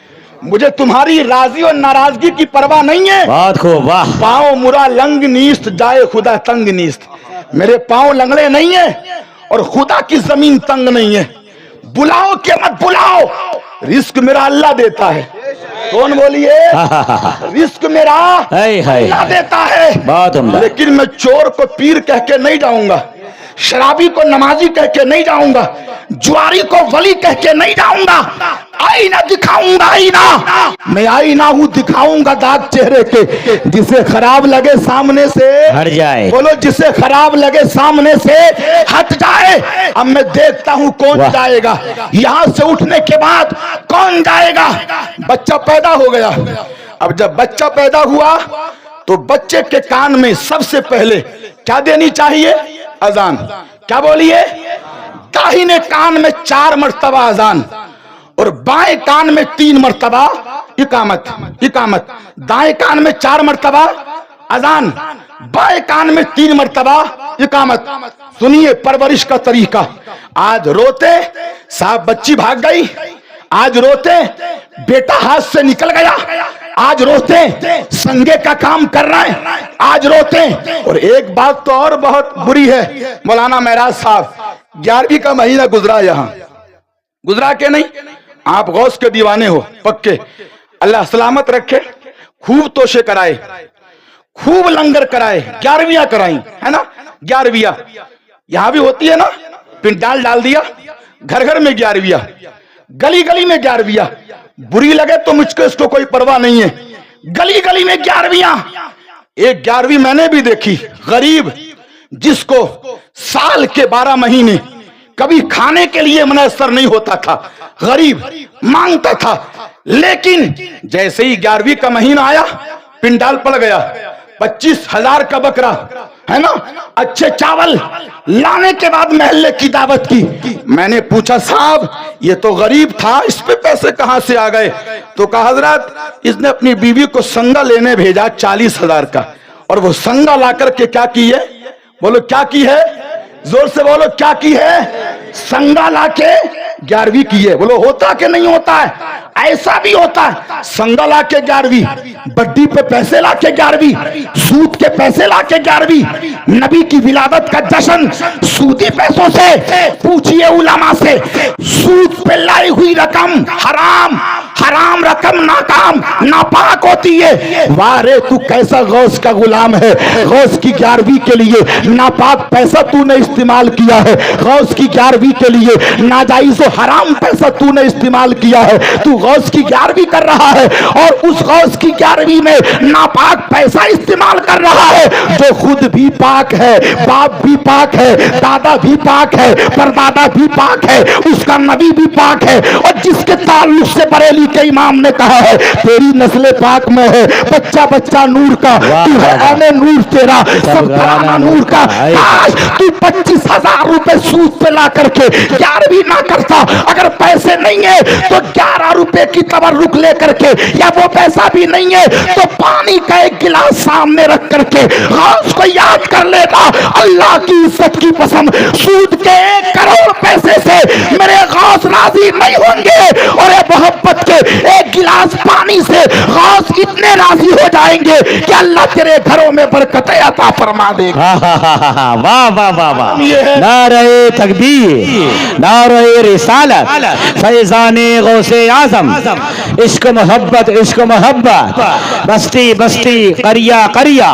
S3: मुझे तुम्हारी राजी और नाराजगी की परवाह नहीं है।
S2: बहुत खूब, वाह।
S3: पाँव मुरा लंग नीस्त, जाए खुदा तंग नीस्त। मेरे पाँव लंगड़े नहीं है और खुदा की जमीन तंग नहीं है। बुलाओ के मत बुलाओ, रिस्क मेरा अल्लाह देता है। कौन बोलिए? रिस्क मेरा अल्लाह देता है।
S2: बहुत उम्दा।
S3: लेकिन मैं चोर को पीर कह के नहीं जाऊंगा, शराबी को नमाजी कह के नहीं जाऊंगा, जुआरी को वली कह के नहीं जाऊंगा। आईना दिखाऊंगा, आईना। मैं आईना हूं, दिखाऊंगा दाग चेहरे के। जिसे खराब लगे सामने से
S2: हट जाए।
S3: बोलो, जिसे खराब लगे सामने से हट जाए। अब मैं देखता हूं कौन जाएगा, यहां से उठने के बाद कौन जाएगा। बच्चा पैदा हो गया। अब जब बच्चा पैदा हुआ तो बच्चे के कान में सबसे पहले क्या देनी चाहिए? अजान। क्या बोलिए? दाहिने कान में 4 मर्तबा अजान और बाएं कान में 3 मर्तबा इकामत। इकामत। दाएं कान में 4 मर्तबा अजान, बाएं कान में 3 मर्तबा इकामत। सुनिए परवरिश का तरीका। आज रोते साहब बच्ची भाग गई, आज रोते बेटा हाथ से निकल गया, आज रोते संगे का काम कर रहा है, आज रोते। और एक बात तो और बहुत बुरी है मौलाना महराज साहब, 11वीं का महीना गुजरा, यहां गुजरा के नहीं, आप गौस के दीवाने हो पक्के, अल्लाह सलामत रखे। खूब तोशे कराए, खूब लंगर कराए, 11वीं कराई है ना। 11वीं यहां भी होती है ना, पिंडाल डाल दिया, घर घर में 11वीं, गली गली में 11वीं। बुरी लगे तो मुझको इसको कोई परवाह नहीं है। गली गली में 11वीं। एक 11वीं मैंने भी देखी, गरीब जिसको साल के 12 महीने कभी खाने के लिए मुयस्सर नहीं होता था, गरीब मांगता था, लेकिन जैसे ही 11वीं का महीना आया पिंडाल पड़ गया। 25,000 का बकरा है ना, अच्छे चावल लाने के बाद महल्ले की दावत की। मैंने पूछा साहब ये तो गरीब था, इस पे पैसे कहां से आ गए? तो कहा हजरत इसने अपनी बीवी को संगा लेने भेजा 40,000 का, और वो संगा ला करके क्या की है? बोलो क्या की है? जोर से बोलो क्या की है? संगा लाके 11वीं की है। बोलो होता कि नहीं होता है? ऐसा भी होता है। संगा लाके 11वीं, बड्डी पे पैसे लाके 11वीं, सूद के पैसे लाके 11वीं, नबी की विलादत का जश्न सूदी पैसों से। पूछिए उलमा से, सूद पे लाई हुई रकम हराम, हराम रकम नाकाम नापाक होती है। वाह रे तू कैसा गौस का गुलाम है, गौस की 11वीं के लिए नापाक पैसा तूने इस्तेमाल किया है, गौस की 11वीं के लिए नाजायज और हराम पैसा तूने इस्तेमाल किया है। तू गौस की 11वीं कर रहा है और उस गौस की 11वीं में नापाक पैसा इस्तेमाल कर रहा है, जो खुद भी पाक है, बाप भी पाक है, दादा भी पाक है, परदादा भी पाक है, उसका नबी भी पाक है, और जिसके ताल्लुक से बरेली के इमाम ने कहा है तेरी नस्ल पाक में है, बच्चा बच्चा नूर का, तू है आने नूर तेरा, सब घराना नूर का। आज तू 25,000 रुपए सूद पे ला करके 11वीं ना करता, अगर पैसे नहीं है तो 11 रुपए की तबर्रुक ले करके, या वो पैसा भी नहीं है तो पानी का एक गिलास सामने रख करके गौस को याद कर लेता। अल्लाह की इज्जत की कसम, सूद के 1 करोड़ पैसे से मेरे गौस राजी नहीं होंगे, और ये मोहब्बत के 1 गिलास पानी से गौस इतने राजी हो जाएंगे कि अल्लाह तेरे घरों में बरकतें अता फरमा देगा।
S2: वाह वाह वाह वाह, नारे तकबीर, नारे रिसालत, फैजाने गौसे आजम, इश्क मोहब्बत, इश्क मोहब्बत, बस्ती बस्ती, करिया करिया,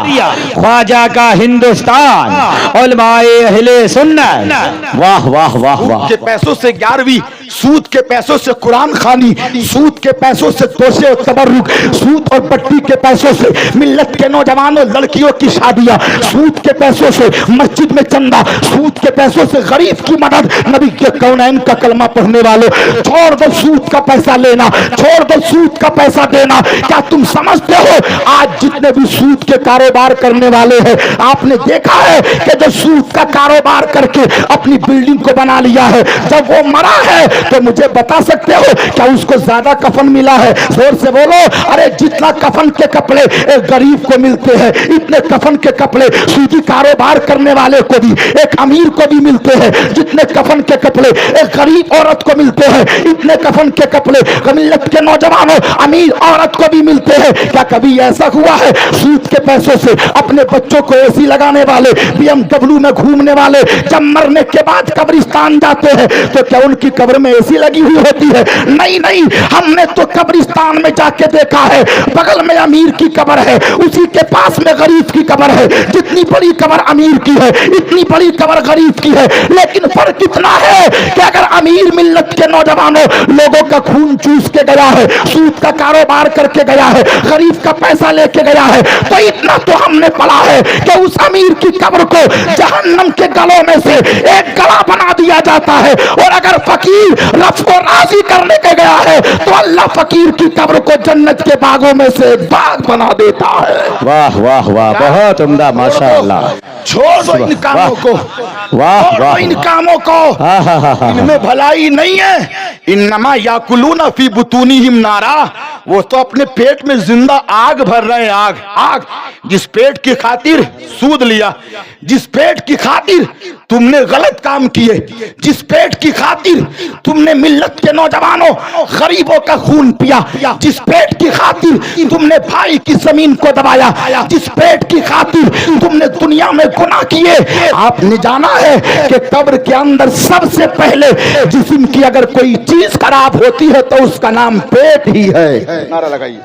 S2: ख्वाजा का हिंदुस्तान, उलमाए अहले सुन्नत। वाह वाह वाह वाह।
S3: के पैसों से 11वीं, सूद के पैसों से कुरान खानी, सूद के पैसों से तोशे और तबर्रुक, सूद और पट्टी के पैसों से मिल्लत के नौजवानों लड़कियों की शादियां, सूद के पैसों से मस्जिद में चंदा, सूद के पैसों से गरीब की मदद। नबी के कौनैन का कलमा पढ़ने वालों, छोड़ दो सूद का पैसा लेना, छोड़ दो सूद का पैसा देना। क्या तुम समझते हो आज जितने भी सूद के कारोबार करने वाले हैं, आपने देखा है कि जो सूद का कारोबार करके अपनी बिल्डिंग को बना लिया है, जब वो मरा है तो मुझे बता सकते हो क्या उसको ज्यादा कफन मिला है? जोर से बोलो। अरे जितना कफन के कपड़े एक गरीब को मिलते हैं, इतने कफन के कपड़े सूदी कारोबार करने वाले को भी, एक अमीर को भी मिलते हैं। जितने कफन के कपड़े एक गरीब औरत को मिलते हैं, इतने कफन के कपड़े मिल्लत के नौजवानों अमीर औरत को भी मिलते हैं। क्या कभी ऐसा हुआ है सूद के पैसों से अपने बच्चों को एसी लगाने वाले, BMW में घूमने वाले, जब मरने के बाद कब्रिस्तान जाते हैं तो क्या उनकी कब्र में एसी लगी हुई होती है? नहीं नहीं, हमने तो कब्रिस्तान में जाके देखा है, बगल में अमीर की कब्र है, उसी के पास में गरीब की कब्र है। जितनी बड़ी कब्र अमीर की है, इतनी बड़ी कब्र गरीब की है। लेकिन फर्क कितना है कि अगर अमीर मिल्लत के नौजवानों लोगों का खून चूस के गया है, सूद का कारोबार करके गया है, गरीब का पैसा लेके गया है, तो इतना तो हमने पढ़ा है कि उस अमीर की कब्र को जहन्नम के गलों में से एक गला बना दिया जाता है। और अगर फकीर रफ को राजी करने के गया है तो अल्लाह फकीर की कब्र को जन्नत के बागों में से एक बाग बना देता है।
S2: वाह वाह वाह, बहुत उम्दा, माशाअल्लाह।
S3: छोड़ दो इन कामों को,
S2: वाह वाह,
S3: इन कामों को, इनमें भलाई नहीं है। इन्नमा याकुलूना फी बुतूनिहिम नारा, वो तो अपने पेट में जिंदा आग भर रहे हैं, आग आग। जिस पेट की खातिर सूद लिया, जिस पेट की खातिर तुमने गलत काम किए, जिस पेट की खातिर तुमने मिल्लत के नौजवानों गरीबों का खून पिया, जिस पेट की खातिर तुमने भाई की जमीन को दबाया, जिस पेट की खातिर तुमने दुनिया में गुनाह किए, आपने जाना है कि कब्र के अंदर सबसे पहले जिस्म की अगर कोई चीज खराब होती है तो उसका नाम पेट ही है। नारा लगाइए।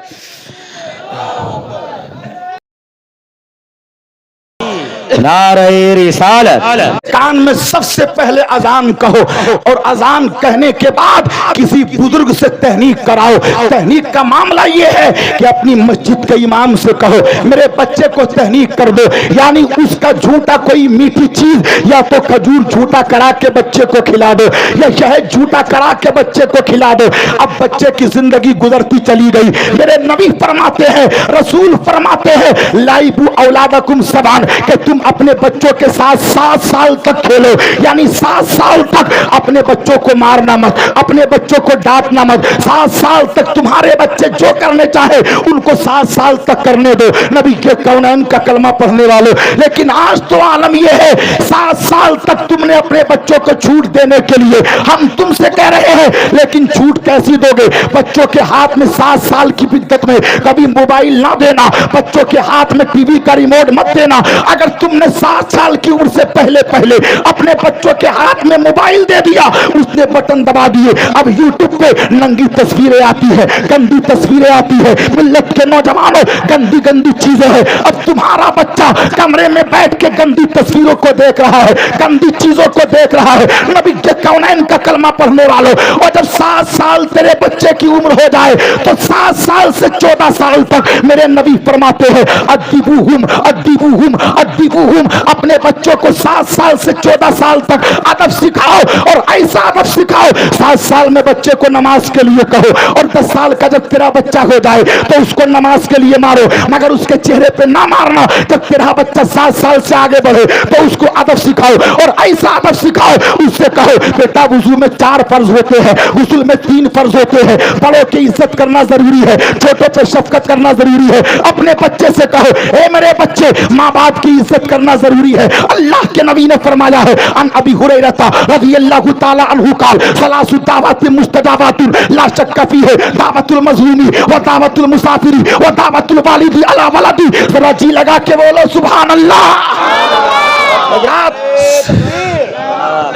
S2: नारे रिसालत।
S3: कान में सबसे पहले अजान कहो, और अजान कहने के बाद किसी बुजुर्ग से तहनीक कराओ। तहनीक का मामला ये है कि अपनी मस्जिद के इमाम से कहो मेरे बच्चे को तहनीक कर दो, यानी उसका झूठा कोई मीठी चीज या तो खजूर झूठा करा के बच्चे को खिला दो, या शहद झूठा करा के बच्चे को खिला दो। अब बच्चे की जिंदगी गुजरती चली गई। मेरे नबी फरमाते हैं, रसूल फरमाते हैं, लाइबू औलादकुम सबान, कि तुम अपने बच्चों के साथ 7 साल तक खेलो, यानी 7 साल तक अपने बच्चों को मारना मत, अपने बच्चों को डांटना मत। 7 साल तक तुम्हारे बच्चे जो करने चाहे उनको 7 साल तक करने दो, नबी के कौनैन का कलमा पढ़ने वालों। लेकिन आज तो आलम यह है 7 साल तक तुमने अपने बच्चों को छूट देने के लिए हम तुमसे कह रहे हैं, लेकिन छूट कैसी दोगे? बच्चों के हाथ में 7 साल की मुद्दत में कभी मोबाइल ना देना, बच्चों के हाथ में टीवी का रिमोट मत देना। अगर तुम तुमने 7 साल की उम्र से पहले पहले अपने बच्चों के हाथ में मोबाइल दे दिया, उसने बटन दबा दिए, अब यूट्यूब पे नंगी तस्वीरें आती है, गंदी तस्वीरें आती है, मिल्लत के नौजवानों गंदी गंदी चीजें हैं। अब तुम्हारा बच्चा कमरे में बैठ के गंदी तस्वीरों को देख रहा है, गंदी चीजों को देख रहा है। नबी के कौनैन का कलमा पढ़ने वालों, और जब 7 साल तेरे बच्चे की उम्र हो जाए तो 7 साल से 14 साल तक मेरे नबी फरमाते हैं अद्दिबूहुम अद्दिबूहुम अद्दिबूहुम, अपने बच्चों को 7 साल से 14 साल तक अदब सिखाओ, और ऐसा अदब सिखाओ 7 साल में बच्चे को नमाज के लिए कहो, और 10 साल का जब तेरा बच्चा हो जाए तो उसको नमाज के लिए मारो, मगर उसके चेहरे पे ना मारना। जब तेरा बच्चा 7 साल से आगे बढ़े तो उसको अदब सिखाओ, और ऐसा अदब सिखाओ, उससे कहो बेटा वुजू में 4 फर्ज होते हैं, गुस्ल में 3 फर्ज होते हैं, बड़ों की इज्जत करना जरूरी है, छोटों पे शफकत करना जरूरी है। अपने बच्चे से कहो ए मेरे बच्चे, माँ बाप की इज्जत करना जरूरी है। अल्लाह के नबी ने फरमाया है अन अबी हुरैरा रज़ियल्लाहु ताला अन्हु क़ाल सलासु दावतिन मुस्तजाबातिन ला शक्का फीहा दावतुल मज़लूमी व दावतुल मुसाफिरी व दावतुल वालिदी अला वलदी। जरा जी लगा के बोलो सुभान अल्लाह।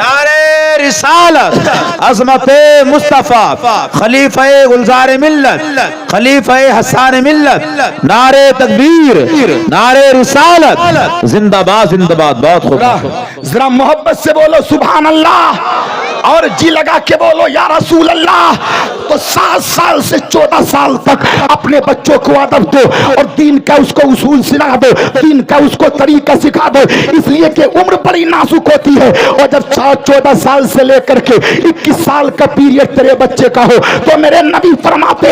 S2: नारे रिसालत, अज़मते मुस्तफा, खलीफे गुलजार मिल्लत, खलीफे हसान मिल्लत, नारे तकबीर, नारे रिसालत, जिंदाबाद जिंदाबाद। बहुत खूब,
S3: जरा मोहब्बत से बोलो सुभान अल्लाह, और जी लगा के बोलो या रसूल अल्लाह। तो 7 साल से 14 साल तक अपने बच्चों को अदब दो, और दीन का उसको उसूल सिखा दो, दीन का उसको तरीका सिखा दो, इसलिए कि उम्र बड़ी नाजुक होती है। और जब 14 साल से लेकर के 21 साल का पीरियड तेरे बच्चे का हो तो मेरे नबी फरमाते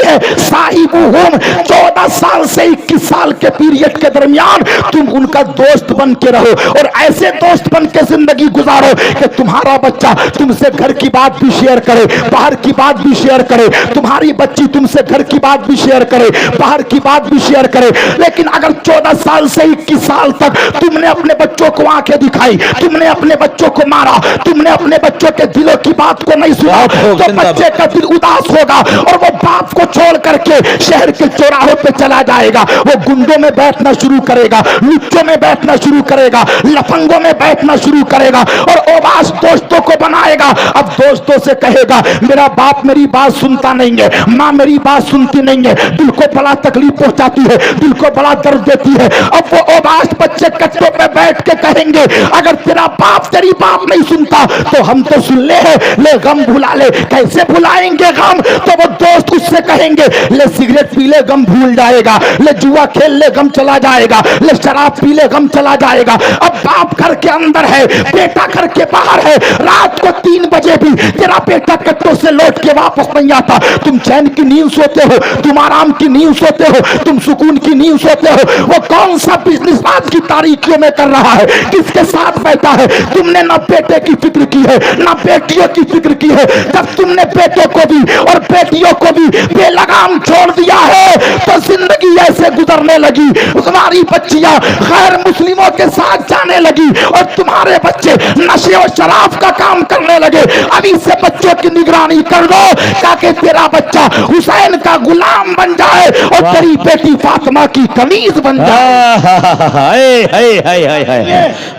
S3: हैं साहिबुहुम, 14 साल से 21 साल के पीरियड के दरमियान तुम उनका दोस्त बन के रहो, और ऐसे दोस्त बन के जिंदगी गुजारो कि तुम्हारा बच्चा तुमसे घर की बात भी शेयर करे, बाहर की बात भी शेयर करे, तुम्हारी बच्ची तुमसे घर की बात भी शेयर करे, बाहर की बात भी शेयर करे। लेकिन अगर 14 साल से 21 साल तक तुमने अपने बच्चों को आंखें दिखाई, तुमने अपने बच्चों को मारा, तुमने अपने बच्चों के दिलों की बात को नहीं सुना, तो बच्चे का दिल उदास होगा, और वो बाप को छोड़ करके शहर के चौराहों पे चला जाएगा, वो गुंडों में बैठना शुरू करेगा, लुच्चों में बैठना शुरू करेगा, लफंगों में बैठना शुरू करेगा, और ओबास दोस्तों को बनाएगा। अब दोस्तों से कहेगा मेरा बाप मेरी बात सुनता नहीं है, माँ मेरी बात सुनती नहीं है, दिल को बड़ा तकलीफ पहुंचाती है, दिल को बड़ा दर्द देती है। अब वो ओबास बच्चे कट्टों पे बैठ के कहेंगे अगर तेरा बाप तेरी बात नहीं सुनता तो हम तो सुन ले गम भुला ले। कैसे भुलाएंगे गम? तो वो दोस्त उससे कहेंगे ले सिगरेट पी ले गम भूल जाएगा, ले जुआ खेल ले गम चला जाएगा, ले शराब पी ले गम चला जाएगा। अब बाप घर के अंदर है, बेटा घर के बाहर है, रात को 3 बजे भी तेरा बेटा कट्टों से लौट के वापस नहीं आता। तुम चैन की नींद सोते हो, तुम आराम की नींद सोते हो, तुम सुकून की नींद सोते हो। वो कौन सा बिजनेस रात की तारीखियों में कर रहा है, किसके साथ बैठा है? तुमने ना बेटे की फिक्र की है ना बेटियों की फिक्र की है। जब तुमने बेटों को भी और बेटियों को भी बेलगाम छोड़ दिया है तो जिंदगी ऐसे गुजरने लगी, तुम्हारी बच्चियां गैर मुस्लिमों के साथ जाने लगी और तुम्हारे बच्चे नशे और शराब का काम करने लगे। अभी से बच्चों की निगरानी कर दो ताकि तेरा बच्चा हुसैन का गुलाम बन जाए और तेरी बेटी फातिमा की कमीज बन जाए।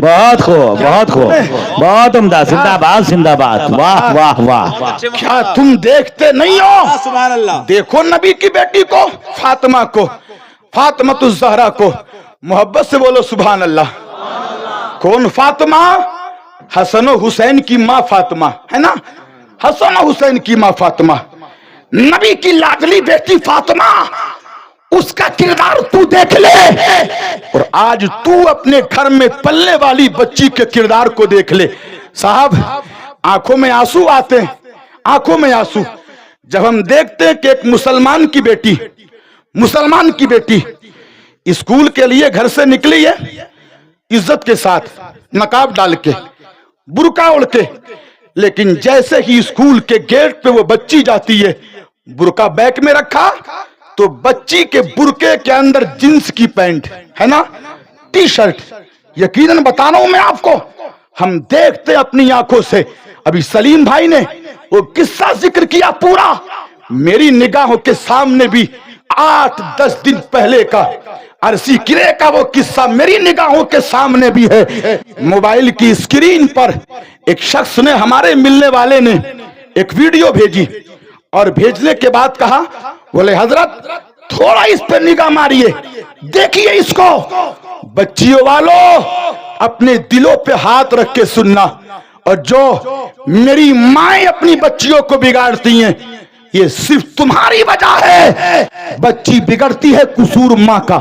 S2: बहुत खूब, बहुत खूब, बहुत उम्दा। जिंदाबाद जिंदाबाद। वाह वाह वाह।
S3: क्या तुम देखते नहीं हो?
S2: सुभान अल्लाह।
S3: देखो नबी की बेटी को, फातिमा को, फातिमातुज़ ज़हरा को। मोहब्बत से बोलो सुभान अल्लाह। कौन फातिमा? हसन और हुसैन की माँ फातिमा, है ना? हसन और हुसैन की माँ फातिमा, नबी की लाडली बेटी फातिमा। उसका किरदार तू देख ले, और आज तू अपने घर में पलने वाली बच्ची के किरदार को देख ले। साहब, आंखों में आंसू आते हैं, आंखों में आंसू जब हम देखते हैं कि एक मुसलमान की बेटी स्कूल के लिए घर से निकली है, इज्जत के साथ, नकाब डाल के, बुर्का ओढ़ के, लेकिन जैसे ही स्कूल के गेट पे वो बच्ची जाती है, बुर्का बैग में रखा तो बच्ची के बुर्के के अंदर जींस की पैंट, है ना, टी शर्ट। यकीनन बता रहा हूं मैं आपको, हम देखते अपनी आंखों से। अभी सलीम भाई ने वो किस्सा जिक्र किया पूरा, मेरी निगाहों के सामने भी 8-10 दिन पहले का अरसी किरे का वो किस्सा मेरी निगाहों के सामने भी है। मोबाइल की स्क्रीन पर एक शख्स ने, हमारे मिलने वाले ने एक वीडियो भेजी और भेजने के बाद कहा, बोले हजरत थोड़ा इस पे निगाह मारिए, देखिए इसको। बच्चियों वालों, अपने दिलों पे हाथ रख के सुनना। और जो मेरी माएं अपनी बच्चियों को बिगाड़ती हैं, ये सिर्फ तुम्हारी वजह है। बच्ची बिगड़ती है, कसूर माँ का।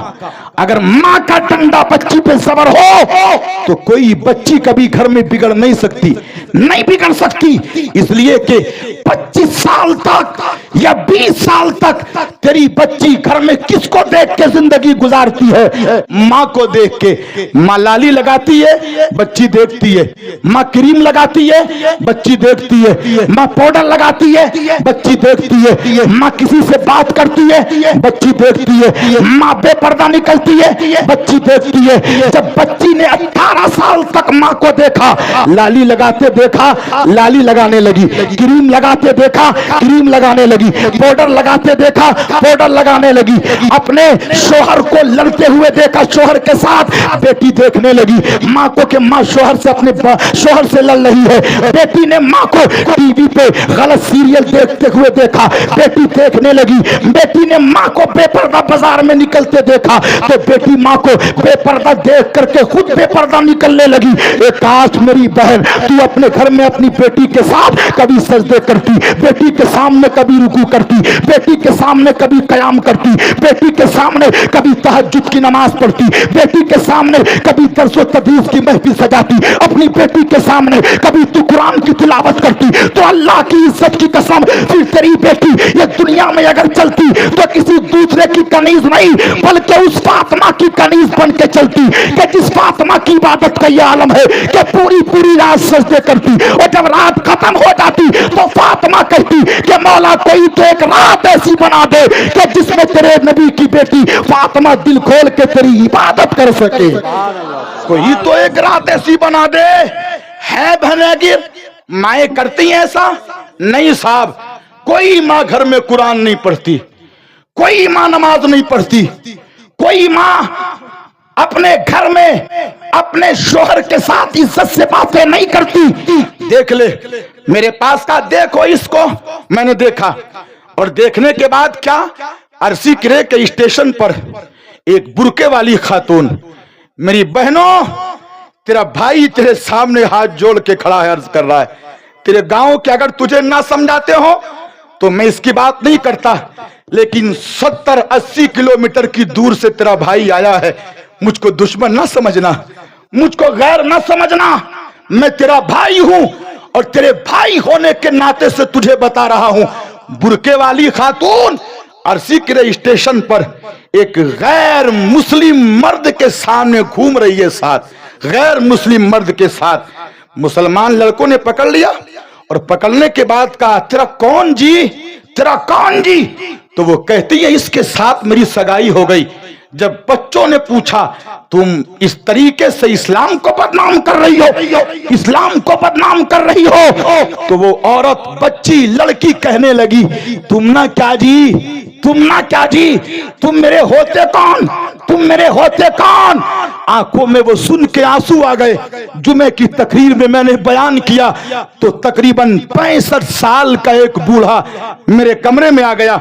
S3: अगर माँ का डंडा बच्ची पे सवार हो तो कोई बच्ची कभी घर में बिगड़ नहीं सकती, नहीं बिगड़ सकती। इसलिए कि 25 साल तक या 20 साल तक तेरी बच्ची घर में किसको देख के जिंदगी गुजारती है? माँ को देख के। माँ लाली लगाती है, बच्ची देखती है। माँ क्रीम लगाती है, बच्ची देखती है। माँ पाउडर लगाती है, बच्ची देखती है। माँ किसी से बात करती है, बच्ची देखती है। माँ बेपर्दा निकलती है, बच्ची देखती है। जब बच्ची ने 18 साल तक माँ को देखा, लाली लगाते देखा, लाली लगाने लगी। क्रीम लगाते देखा, क्रीम लगाने लगी। पाउडर लगाते देखा, पाउडर लगाने लगी। अपने शोहर को लड़ते हुए देखा, शोहर के साथ बेटी देखने लगी। माँ को कि माँ शोहर से, अपने शोहर से लड़ रही है। बेटी ने माँ को टीवी पे गलत सीरियल देखते हुए देखा, बेटी देखने लगी। बेटी ने माँ को बेपर्दा बाजार में निकलते देखा तो बेटी माँ को बेपर्दा देख करके खुद बेपर्दा निकलने लगी। एक काश मेरी बहन तू अपने घर में अपनी बेटी के साथ कभी सजदे करती, बेटी के सामने कभी रुकू करती, बेटी के सामने कभी कयाम करती, बेटी के सामने कभी तहज्जुद की नमाज पढ़ती, बेटी के सामने कभी दर्स व तदरीस की महफिल सजाती, अपनी बेटी के सामने कभी तू कुरान की तिलावत करती, तो अल्लाह की इज्जत की कसम फिर तेरी बेटी ये दुनिया में अगर चलती तो किसी दूसरे की कनीज नहीं बल्कि उस फातिमा की कनीज बन के चलती कि जिस फातिमा की इबादत का ये आलम है कि पूरी पूरी रात सजदे करती, और जब रात खत्म हो जाती तो फातिमा कहती कि मौला कोई तो एक रात ऐसी बना दे कि जिसमें तेरे नबी की बेटी फातिमा दिल खोल के तेरी इबादत कर सके। कोई तो एक रात ऐसी बना दे। है बहनेगिर माए करती हैं ऐसा? नहीं साहब, कोई माँ घर में कुरान नहीं पढ़ती, कोई माँ नमाज नहीं पढ़ती, कोई माँ अपने घर में अपने शोहर के साथ इज्जत से बातें नहीं करती। देख ले मेरे पास का, देखो इसको। मैंने देखा और देखने के बाद क्या, अरसी किरे के स्टेशन पर एक बुरके वाली खातून, मेरी बहनों तेरा भाई तेरे सामने हाथ जोड़ के खड़ा है, अर्ज कर रहा है। तेरे गांव के अगर तुझे ना समझाते हो तो मैं इसकी बात नहीं करता, लेकिन 70-80 किलोमीटर की दूर से तेरा भाई आया है। मुझको दुश्मन ना समझना, मुझको गैर ना समझना, मैं तेरा भाई हूं और तेरे भाई होने के नाते से तुझे बता रहा हूं। बुरके वाली खातून अरसी किरे स्टेशन पर एक गैर मुस्लिम मर्द के सामने घूम रही है, साथ गैर मुस्लिम मर्द के साथ। मुसलमान लड़कों ने पकड़ लिया और पकड़ने के बाद कहा, तेरा कौन जी, तेरा कौन जी? तो वो कहती है इसके साथ मेरी सगाई हो गई। जब बच्चों ने पूछा तुम इस तरीके से इस्लाम को बदनाम कर रही हो, इस्लाम को बदनाम कर रही हो, तो वो औरत बच्ची लड़की कहने लगी, तुम ना क्या जी, तुम ना क्या जी, तुम मेरे होते कौन, तुम मेरे होते कौन? आंखों में वो सुन के आंसू आ गए। जुमे की तकरीर में मैंने बयान किया तो तकरीबन 65 साल का एक बूढ़ा मेरे कमरे में आ गया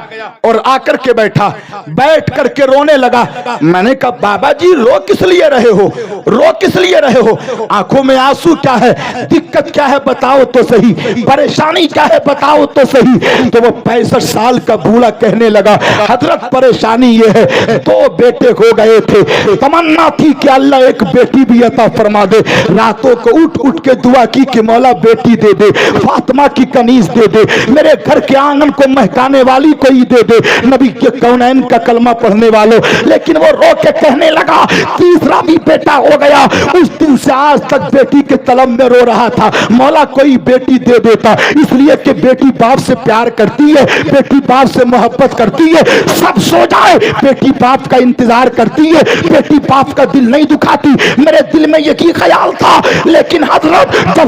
S3: और आकर के बैठा, बैठ करके रोने लगा। मैंने कहा बाबा जी रो किस लिए रहे हो, रो किस लिए रहे हो? आंखों में आंसू क्या है, दिक्कत क्या है बताओ तो सही, परेशानी क्या है बताओ तो सही। तो वो 65 साल का बूढ़ा कहने लगा, हजरत परेशानी ये है, 2 बेटे हो गए थे, तमन्ना थी कि अल्लाह एक बेटी भी अता फरमा दे। रातों को उठ उठ के दुआ की कि मौला बेटी दे दे, फातिमा की कनीज दे दे, मेरे घर के आंगन को महकाने वाली कोई दे दे, नबी के कौनैन का कलमा पढ़ने वालों। लेकिन वो रो के कहने लगा, तीसरा भी बेटा हो गया। उस दिन से आज तक बेटी के तलब में रो रहा था, मौला कोई बेटी दे देता, इसलिए कि बेटी बाप से प्यार करती है, बेटी बाप से मोहब्बत करती है। सब सो जाए, बेटी बाप का इंतजार करती करती है, बेटी बाप का दिल नहीं दुखाती। मेरे दिल में यही ख्याल था, लेकिन हजरत जब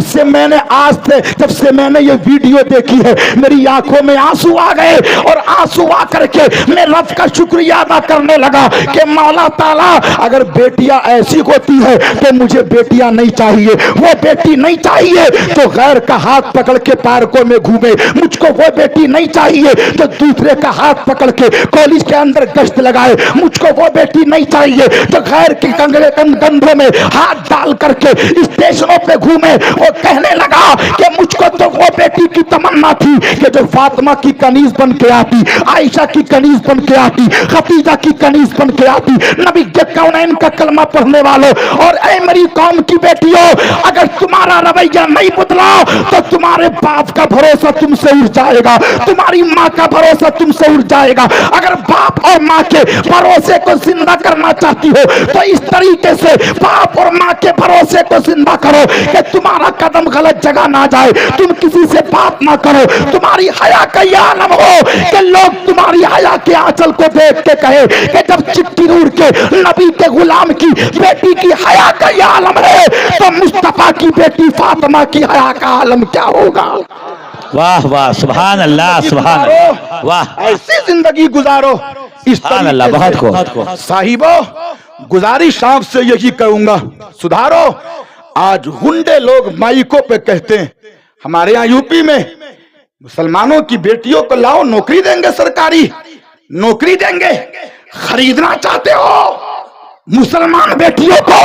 S3: से मैंने ये वीडियो देखी है, मेरी आंखों में आंसू आ गए और आंसू आ करके मैं रब का शुक्रिया अदा करने लगा कि मौला ताला अगर बेटियां ऐसी होती है तो मुझे बेटियां नहीं चाहिए, वो बेटी नहीं चाहिए तो गैर का हाथ पकड़ के पार्कों में घूमे, मुझको वो बेटी नहीं चाहिए तो दूसरे का हाथ पकड़ के कॉलेज के अंदर गश्त लगाए, मुझको वो बेटी नहीं चाहिए तो गैर के कंधों में हाथ डाल करके स्टेशनों पे घूमे। वो कहने लगा कि मुझको तो वो बेटी की तमन्ना थी कि जो फातिमा की कनीज बन के आती, आयशा की कनीज बन के आती, खदीजा की कनीज बन के आती। नबी के कौनैन का कलमा पढ़ने वालों और ऐ मेरी कौम की बेटियों, अगर तुम्हारा रवैया नहीं बदला तो तुम्हारे बाप का भरोसा तुमसे उठ जाएगा, तुम्हारी माँ का भरोसा तुमसे उठ जाएगा। अगर बाप और माँ के भरोसे को जिंदा करना चाहती हो तो इस तरीके से बाप और माँ के भरोसे को जिंदा करो कि तुम्हारा कदम गलत जगह ना जाए, तुम किसी से बात ना करो, तुम्हारी हया का यह आलम हो कि लोग तुम्हारी हया के आंचल को देख के कहे कि जब चिट्ठी उड़ के नबी के गुलाम की बेटी की हया का यह आलम है तो मुस्तफा की बेटी फातिमा की हया का आलम क्या होगा।
S2: वाह वाह, सुभान अल्लाह, सुभान अल्लाह, वाह,
S3: ऐसी जिंदगी गुजारो इस
S2: सुभान अल्लाह, बहुत खूब।
S3: साहिबो, गुजारिश आपसे यही कहूंगा, सुधारो। आज गुंडे लोग माइकों पे कहते हैं, हमारे यहाँ यूपी में मुसलमानों की बेटियों को लाओ, नौकरी देंगे, सरकारी नौकरी देंगे। खरीदना चाहते हो मुसलमान बेटियों को,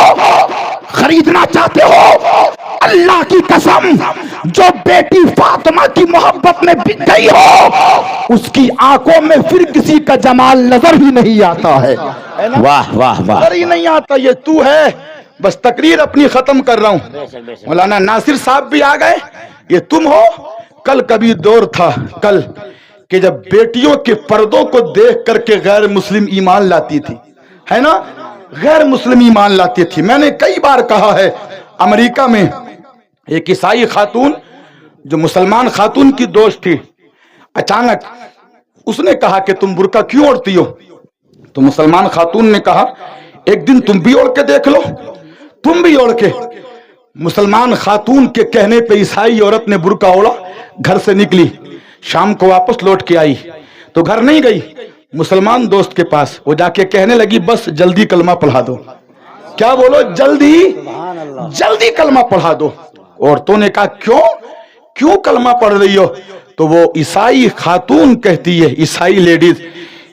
S3: खरीदना चाहते हो? अल्लाह की कसम, जो बेटी फातिमा की मोहब्बत में बिक गई हो उसकी आंखों में फिर किसी का जमाल नजर ही नहीं आता है।
S2: वाह वाह वाह,
S3: नजर ही नहीं आता। ये तू है। बस तकरीर अपनी खत्म कर रहा हूँ। मौलाना नासिर साहब भी आ गए। ये तुम हो। कल कभी दौर था कल कि जब बेटियों के पर्दों को देख करके गैर मुस्लिम ईमान लाती थी, है ना, गैर मुस्लिम ईमान लाती थी। मैंने कई बार कहा है, अमेरिका में एक ईसाई खातून जो मुसलमान खातून की दोस्त थी, अचानक उसने कहा कि तुम बुर्का क्यों ओढ़ती हो? तो मुसलमान खातून ने कहा एक दिन तुम भी ओढ़ के देख लो, तुम भी ओढ़ के। मुसलमान खातून के कहने पे ईसाई औरत ने बुर्का ओढ़ा, घर से निकली, शाम को वापस लौट के आई तो घर नहीं गई, मुसलमान दोस्त के पास वो जाके कहने लगी बस जल्दी कलमा पढ़ा दो। क्या बोलो? जल्दी कलमा पढ़ा दो। औरतों ने कहा क्यों कलमा पढ़ रही हो? तो वो ईसाई खातून कहती है, ईसाई लेडीज,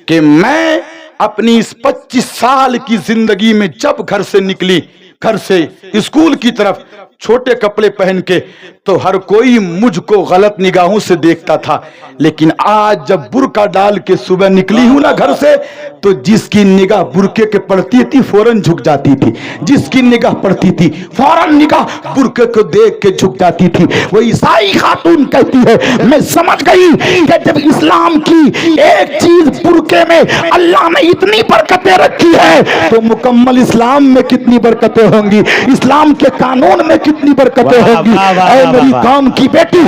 S3: कि मैं अपनी इस 25 साल की जिंदगी में जब घर से निकली, घर से स्कूल की तरफ छोटे कपड़े पहन के, तो हर कोई मुझको गलत निगाहों से देखता था, लेकिन आज जब बुर्का डाल के सुबह निकली हूं ना घर से, तो जिसकी निगाह बुर्के के पड़ती थी फौरन झुक जाती थी, जिसकी निगाह पड़ती थी फौरन निगाह बुर्के को देख के झुक जाती थी। वो ईसाई खातून कहती है मैं समझ गई कि जब इस्लाम की एक चीज बुर्के में अल्लाह ने इतनी बरकतें रखी है तो मुकम्मल इस्लाम में कितनी बरकतें होंगी, इस्लाम के कानून में कितनी बरकतें होंगी। ऐ मेरी कौम की बेटी,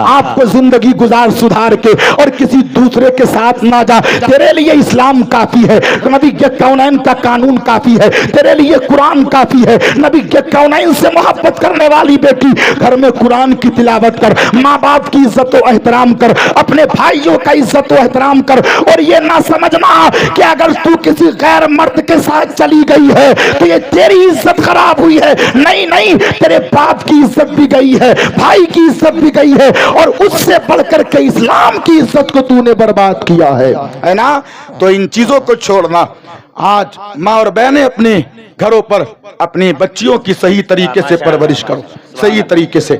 S3: आपको जिंदगी गुजार सुधार के और किसी दूसरे के साथ ना जा। तेरे लिए इस्लाम काफी है, नबी के कौनैन का कानून काफी है, तेरे लिए कुरान काफी है। नबी के कौनैन से मोहब्बत करने वाली बेटी घर में कुरान की तिलावत कर, माँ बाप की इज्जत और एहतराम कर, अपने भाइयों का इज्जत और एहतराम कर। और ये ना समझना कि अगर तू किसी गैर मर्द के साथ चली गई है तो ये तेरी इज्जत खराब हुई है। नहीं नहीं, तेरे बाप की इज्जत भी गई है, भाई की इज्जत भी गई है, और उससे बढ़कर के इस्लाम की इज्जत को तूने बर्बाद किया है ना। तो इन चीजों को छोड़ना। आज माँ और बहनें अपने घरों पर अपनी बच्चियों की सही तरीके से परवरिश करो, सही तरीके से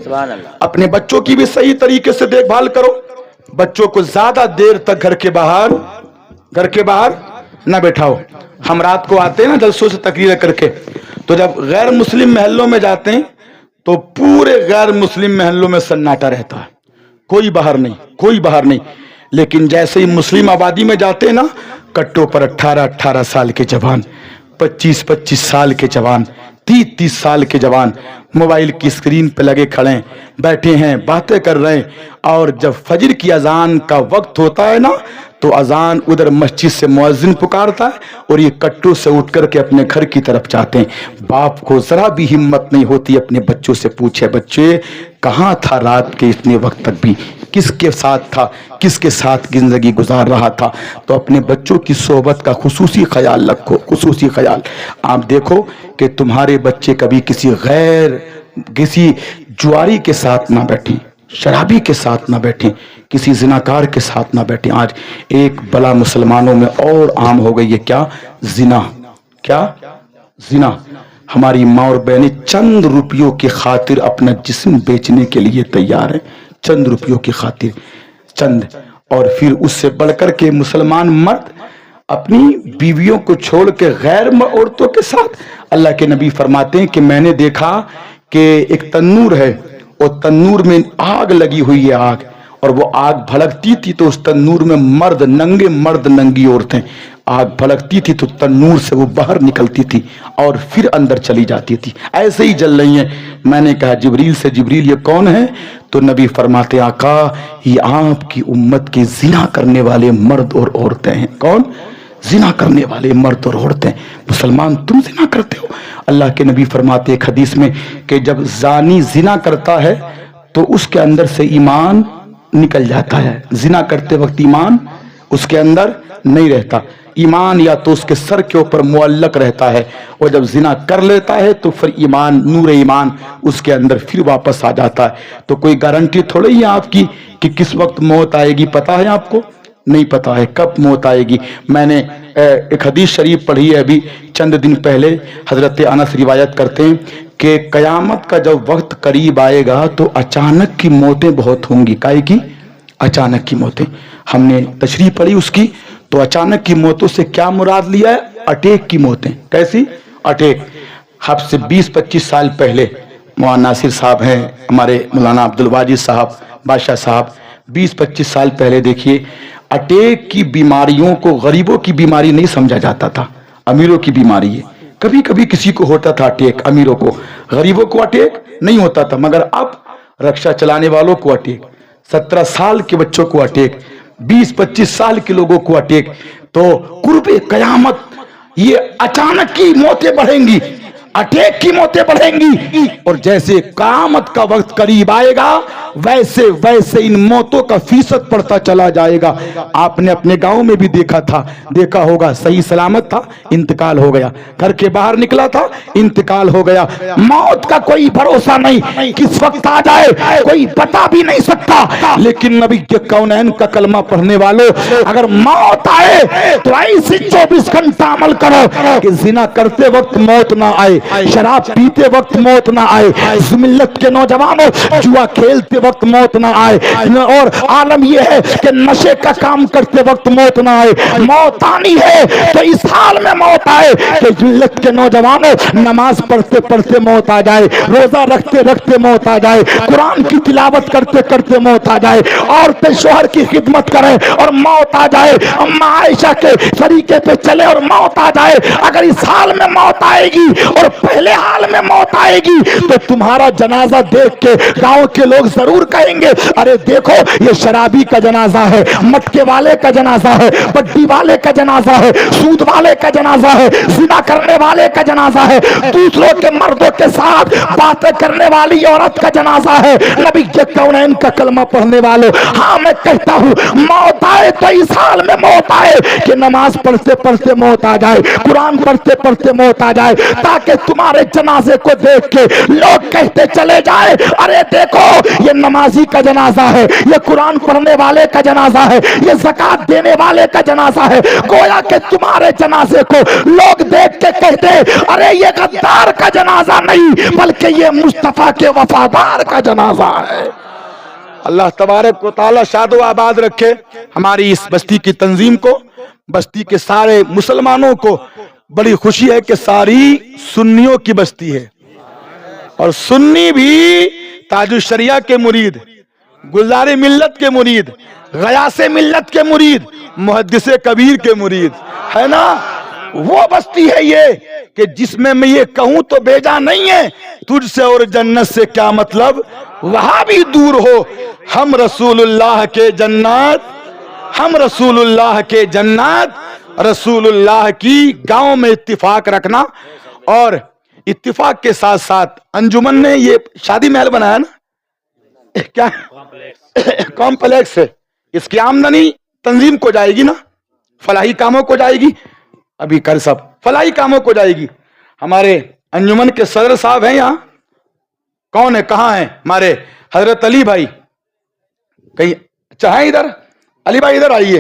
S3: अपने बच्चों की भी सही तरीके से देखभाल करो। बच्चों को ज्यादा देर तक घर के बाहर न बैठाओ। हम रात को आते हैं ना जलसों से तकरीर करके, तो जब गैर मुस्लिम महल्लों में जाते हैं तो पूरे गैर मुस्लिम महल्लों में सन्नाटा रहता है, कोई बाहर नहीं। लेकिन जैसे ही मुस्लिम आबादी में जाते हैं ना, कट्टों पर 18-18 साल के जवान, 25-25 साल के जवान, 30-30 साल के जवान मोबाइल की स्क्रीन पे लगे खड़े हैं, बैठे हैं, बातें कर रहे हैं, और जब फजर की अजान का वक्त होता है ना, तो अजान उधर मस्जिद से मुअज्जिन पुकारता है और ये कट्टू से उठ करके अपने घर की तरफ जाते हैं। बाप को जरा भी हिम्मत नहीं होती अपने बच्चों से पूछे, बच्चे कहाँ था रात के इतने वक्त तक भी, किसके साथ था, किसके साथ जिंदगी गुजार रहा था। तो अपने बच्चों की सोहबत का खुसूसी ख्याल रखो, खुसूसी ख्याल। आप देखो कि तुम्हारे बच्चे कभी किसी जुआरी के साथ ना बैठें, शराबी के साथ ना बैठें, किसी जिनाकार के साथ ना बैठें। आज एक बला मुसलमानों में और आम हो गई है, क्या? जिना। क्या? जिना। हमारी माँ और बहनें चंद रुपयों की खातिर अपना जिस्म बेचने के लिए तैयार है, चंद रुपयों की खातिर, चंद। और फिर उससे बढ़कर के मुसलमान मर्द अपनी बीवियों को छोड़ के गैर औरतों के साथ। अल्लाह के नबी फरमाते हैं कि मैंने देखा कि एक तन्नूर है और तन्नूर में आग लगी हुई है, आग, और वो आग भड़कती थी तो उस तन्नूर में मर्द नंगे, मर्द नंगी औरतें, आग भड़कती थी तो तन्नूर से वो बाहर निकलती थी और फिर अंदर चली जाती थी, ऐसे ही जल रही हैं। मैंने कहा जिब्रील से, जिब्रील ये कौन है? तो नबी फरमाते आका ये आपकी उम्मत के जिना करने वाले मर्द और औरतें हैं। कौन? जिना करने वाले मर्द और औरतें। मुसलमान तुम जिना करते हो? अल्लाह के नबी फरमाते एक हदीस में कि जब जानी जिना करता है तो उसके अंदर से ईमान निकल जाता है। जिना करते वक्त ईमान उसके अंदर नहीं रहता, ईमान या तो उसके सर के ऊपर मुअल्लक रहता है, और जब जिना कर लेता है तो फिर ईमान, नूर ईमान उसके अंदर फिर वापस आ जाता है। तो कोई गारंटी थोड़ी है आपकी कि किस वक्त मौत आएगी, पता है आपको? नहीं पता है कब मौत आएगी। मैंने एक हदीस शरीफ पढ़ी है अभी चंद दिन पहले, हजरत अनस रिवायत करते हैं कि कयामत का जब वक्त करीब आएगा तो अचानक की मौतें बहुत होंगी। काहे की? अचानक की मौतें। हमने तशरीह पढ़ी उसकी, तो अचानक की मौतों से क्या मुराद लिया है? अटैक की मौतें। कैसी? अटैक। अब से 20-25 साल पहले मौलाना नासिर साहब हैं, हमारे मौलाना अब्दुल वाजिद साहब, बादशाह साहब, 20-25 साल पहले देखिए अटैक की बीमारियों को गरीबों की बीमारी नहीं समझा जाता था, अमीरों की बीमारी है। कभी कभी किसी को होता था अटैक, अमीरों को, गरीबों को अटैक नहीं होता था। मगर अब रक्षा चलाने वालों को अटैक, 17 साल के बच्चों को अटैक, 20-25 साल के लोगों को अटैक। तो कुर्बे कयामत ये अचानक की मौतें बढ़ेंगी, अटैक की मौतें बढ़ेंगी, और जैसे कयामत का वक्त करीब आएगा वैसे वैसे इन मौतों का फीसद बढ़ता चला जाएगा। आपने अपने गांव में भी देखा होगा, सही सलामत था, इंतकाल हो गया, घर के बाहर निकला था, इंतकाल हो गया। मौत का कोई भरोसा नहीं, किस वक्त आ जाए कोई बता भी नहीं सकता। लेकिन नबी के कौनैन का कलमा पढ़ने वालों, अगर मौत आए तो ऐसे 24 घंटा अमल करो कि जिना करते वक्त मौत ना आए, शराब पीते वक्त मौत ना आए, मिल्लत के नौजवानों जुआ खेलते वक्त मौत ना आए, और आलम यह है कि नशे का काम करते वक्त मौत ना आए। मौत आनी है तो इस हाल में मौत आए कि मिल्लत के नौजवानों नमाज पढ़ते पढ़ते मौत आ जाए, रोजा रखते रखते मौत आ जाए, कुरान की तिलावत करते करते मौत आ जाए, औरतें शोहर की खिदमत करें और मौत आ जाए, अम्मा आयशा के तरीके पे चले और मौत आ जाए। अगर इस हाल में मौत आएगी और पहले हाल में मौत आएगी तो तुम्हारा जनाजा देख के गांव के लोग जरूर कहेंगे, अरे देखो ये शराबी का जनाजा है, मटके वाले का जनाजा है, पट्टी वाले का जनाजा है, सूद वाले का जनाजा है, जिना करने वाले का जनाजा है, दूसरों के मर्दों के साथ बातें करने वाली औरत का जनाजा है। नबी के कौनैन का कलमा पढ़ने वालों, हाँ मैं कहता हूँ मौत आए तो इस हाल में मौत आए कि नमाज पढ़ते पढ़ते मौत आ जाए, कुरान पढ़ते पढ़ते मौत आ जाए, ताकि तुम्हारे जनाजे को देख के लोग कहते चले जाए, अरे देखो ये नमाजी का जनाजा है, ये कुरान पढ़ने वाले का जनाजा है, ये ज़कात देने वाले का जनाजा है। गोया कि तुम्हारे जनाजे को लोग देख के कहते, अरे ये गद्दार का जनाजा नहीं बल्कि ये मुस्तफा के वफादार का जनाजा है। अल्लाह तबारक व तआला शादो आबाद रखे हमारी इस बस्ती की तंजीम को, बस्ती के सारे मुसलमानों को। बड़ी खुशी है कि सारी सुन्नियों की बस्ती है, और सुन्नी भी ताजुश शरिया के मुरीद, गुलजारे मिल्लत के मुरीद, गयासे मिल्लत के मुरीद, मुहद्दिसे कबीर के मुरीद है ना। وہ بستی ہے یہ کہ جس میں میں یہ کہوں تو بیجا نہیں ہے، تجھ سے اور جنت سے کیا مطلب، وہاں بھی دور ہو، ہم رسول اللہ کے جنات، ہم رسول اللہ کے جنات، رسول اللہ کی گاؤں میں اتفاق رکھنا۔ اور اتفاق کے ساتھ ساتھ انجمن نے یہ شادی محل بنایا نا، کیا کمپلیکس ہے، اس کی آمدنی تنظیم کو جائے گی نا، فلاحی کاموں کو جائے گی، ابھی کل سب فلاحی کاموں کو جائے گی۔ ہمارے انجمن کے صدر صاحب ہیں یہاں، کون ہے، کہاں ہیں ہمارے حضرت علی بھائی، کہیں چاہیں ادھر، علی بھائی ادھر آئیے،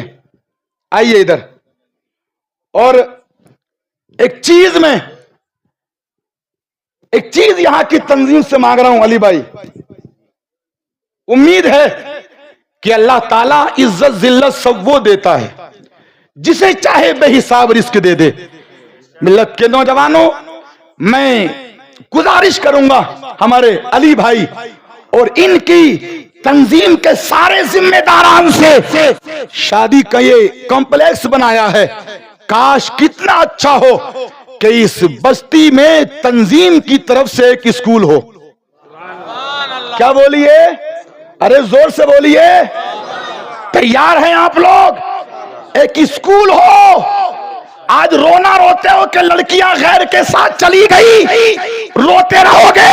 S3: آئیے ادھر۔ اور ایک چیز یہاں کی تنظیم سے مانگ رہا ہوں علی بھائی، امید ہے کہ اللہ تعالیٰ عزت ذلت سب وہ دیتا ہے جسے چاہے بے حساب رزق دے دے۔ ملت کے نوجوانوں، میں گزارش کروں گا ہمارے علی بھائی اور ان کی تنظیم کے سارے ذمہ داران سے، شادی کا یہ کمپلیکس بنایا ہے، کاش کتنا اچھا ہو کہ اس بستی میں تنظیم کی طرف سے ایک اسکول ہو۔ کیا بولیے، ارے زور سے بولیے، تیار ہیں آپ لوگ؟ ایک اسکول ہو۔ آج رونا روتے ہو کہ لڑکیاں غیر کے ساتھ چلی گئی، روتے رہو گے،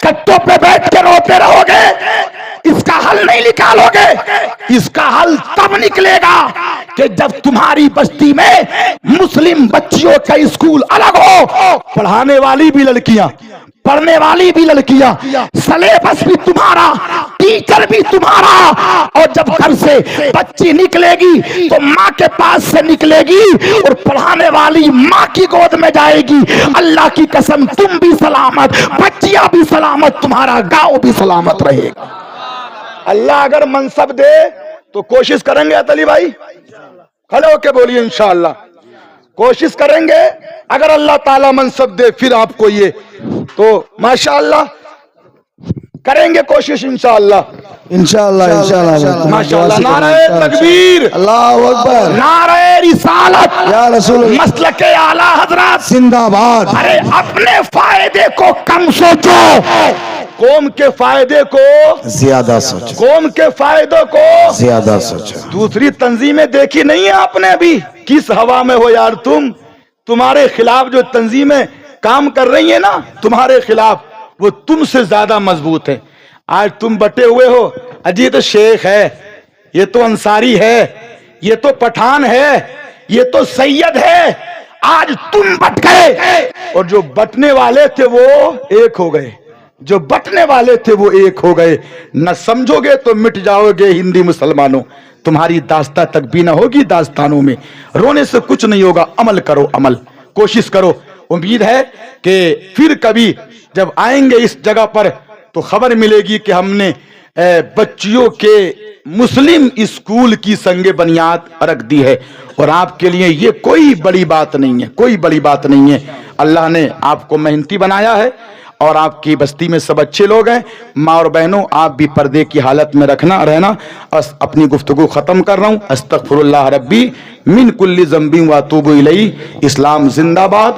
S3: کٹوں پہ بیٹھ کے روتے رہو گے، اس کا حل نہیں نکالو گے۔ اس کا حل تب نکلے گا کہ جب تمہاری بستی میں مسلم بچیوں کا اسکول الگ ہو، پڑھانے والی بھی لڑکیاں، پڑھنے والی بھی لڑکیاں، سلیبس بھی تمہارا، ٹیچر بھی تمہارا، اور جب گھر سے بچی نکلے گی تو ماں کے پاس سے نکلے گی اور پڑھانے والی ماں کی گود میں جائے گی۔ اللہ کی قسم تم بھی سلامت، بچیاں بھی سلامت، تمہارا گاؤں بھی سلامت رہے گا۔ اللہ اگر منصب دے تو کوشش کریں گے علی بھائی، کھڑے ہو کے بولیے انشاءاللہ کوشش کریں گے۔ اگر اللہ تعالیٰ منصب دے پھر آپ کو یہ، تو ماشاءاللہ کریں گے کوشش انشاءاللہ،
S4: انشاءاللہ
S3: ماشاءاللہ۔ نعرہ تکبیر،
S4: اللہ اکبر،
S3: نعرہ رسالت،
S4: یا رسول اللہ،
S3: مسلک اعلی حضرات
S4: زندہ باد۔
S3: ارے اپنے فائدے کو کم سوچو، قوم کے فائدے کو
S4: زیادہ سوچو،
S3: قوم کے فائدوں کو
S4: زیادہ سوچو۔
S3: دوسری تنظیمیں دیکھی نہیں ہیں آپ نے ابھی، کس ہوا میں ہو یار تم؟ تمہارے خلاف جو تنظیمیں کام کر رہی ہیں نا تمہارے خلاف، وہ تم سے زیادہ مضبوط ہے۔ آج تم بٹے ہوئے ہو، اجی تو شیخ ہے، یہ تو انصاری ہے، یہ تو پٹھان ہے، یہ تو سید ہے۔ آج تم بٹ گئے اور جو بٹنے والے تھے وہ ایک ہو گئے، جو بٹنے والے تھے وہ ایک ہو گئے۔ نہ سمجھو گے تو مٹ جاؤ گے ہندی مسلمانوں، تمہاری داستہ تک بھی نہ ہوگی داستانوں میں۔ رونے سے کچھ نہیں ہوگا، عمل کرو، عمل کوشش کرو۔ امید ہے کہ پھر کبھی جب آئیں گے اس جگہ پر تو خبر ملے گی کہ ہم نے بچیوں کے مسلم اسکول کی سنگ بنیاد رکھ دی ہے، اور آپ کے لیے یہ کوئی بڑی بات نہیں ہے، کوئی بڑی بات نہیں ہے۔ اللہ نے آپ کو محنتی بنایا ہے اور آپ کی بستی میں سب اچھے لوگ ہیں۔ ماں اور بہنوں، آپ بھی پردے کی حالت میں رہنا۔ اپنی گفتگو ختم کر رہا ہوں۔ استغفر اللہ ربی من کل ذنب و اتوب الیہ۔ اسلام زندہ باد۔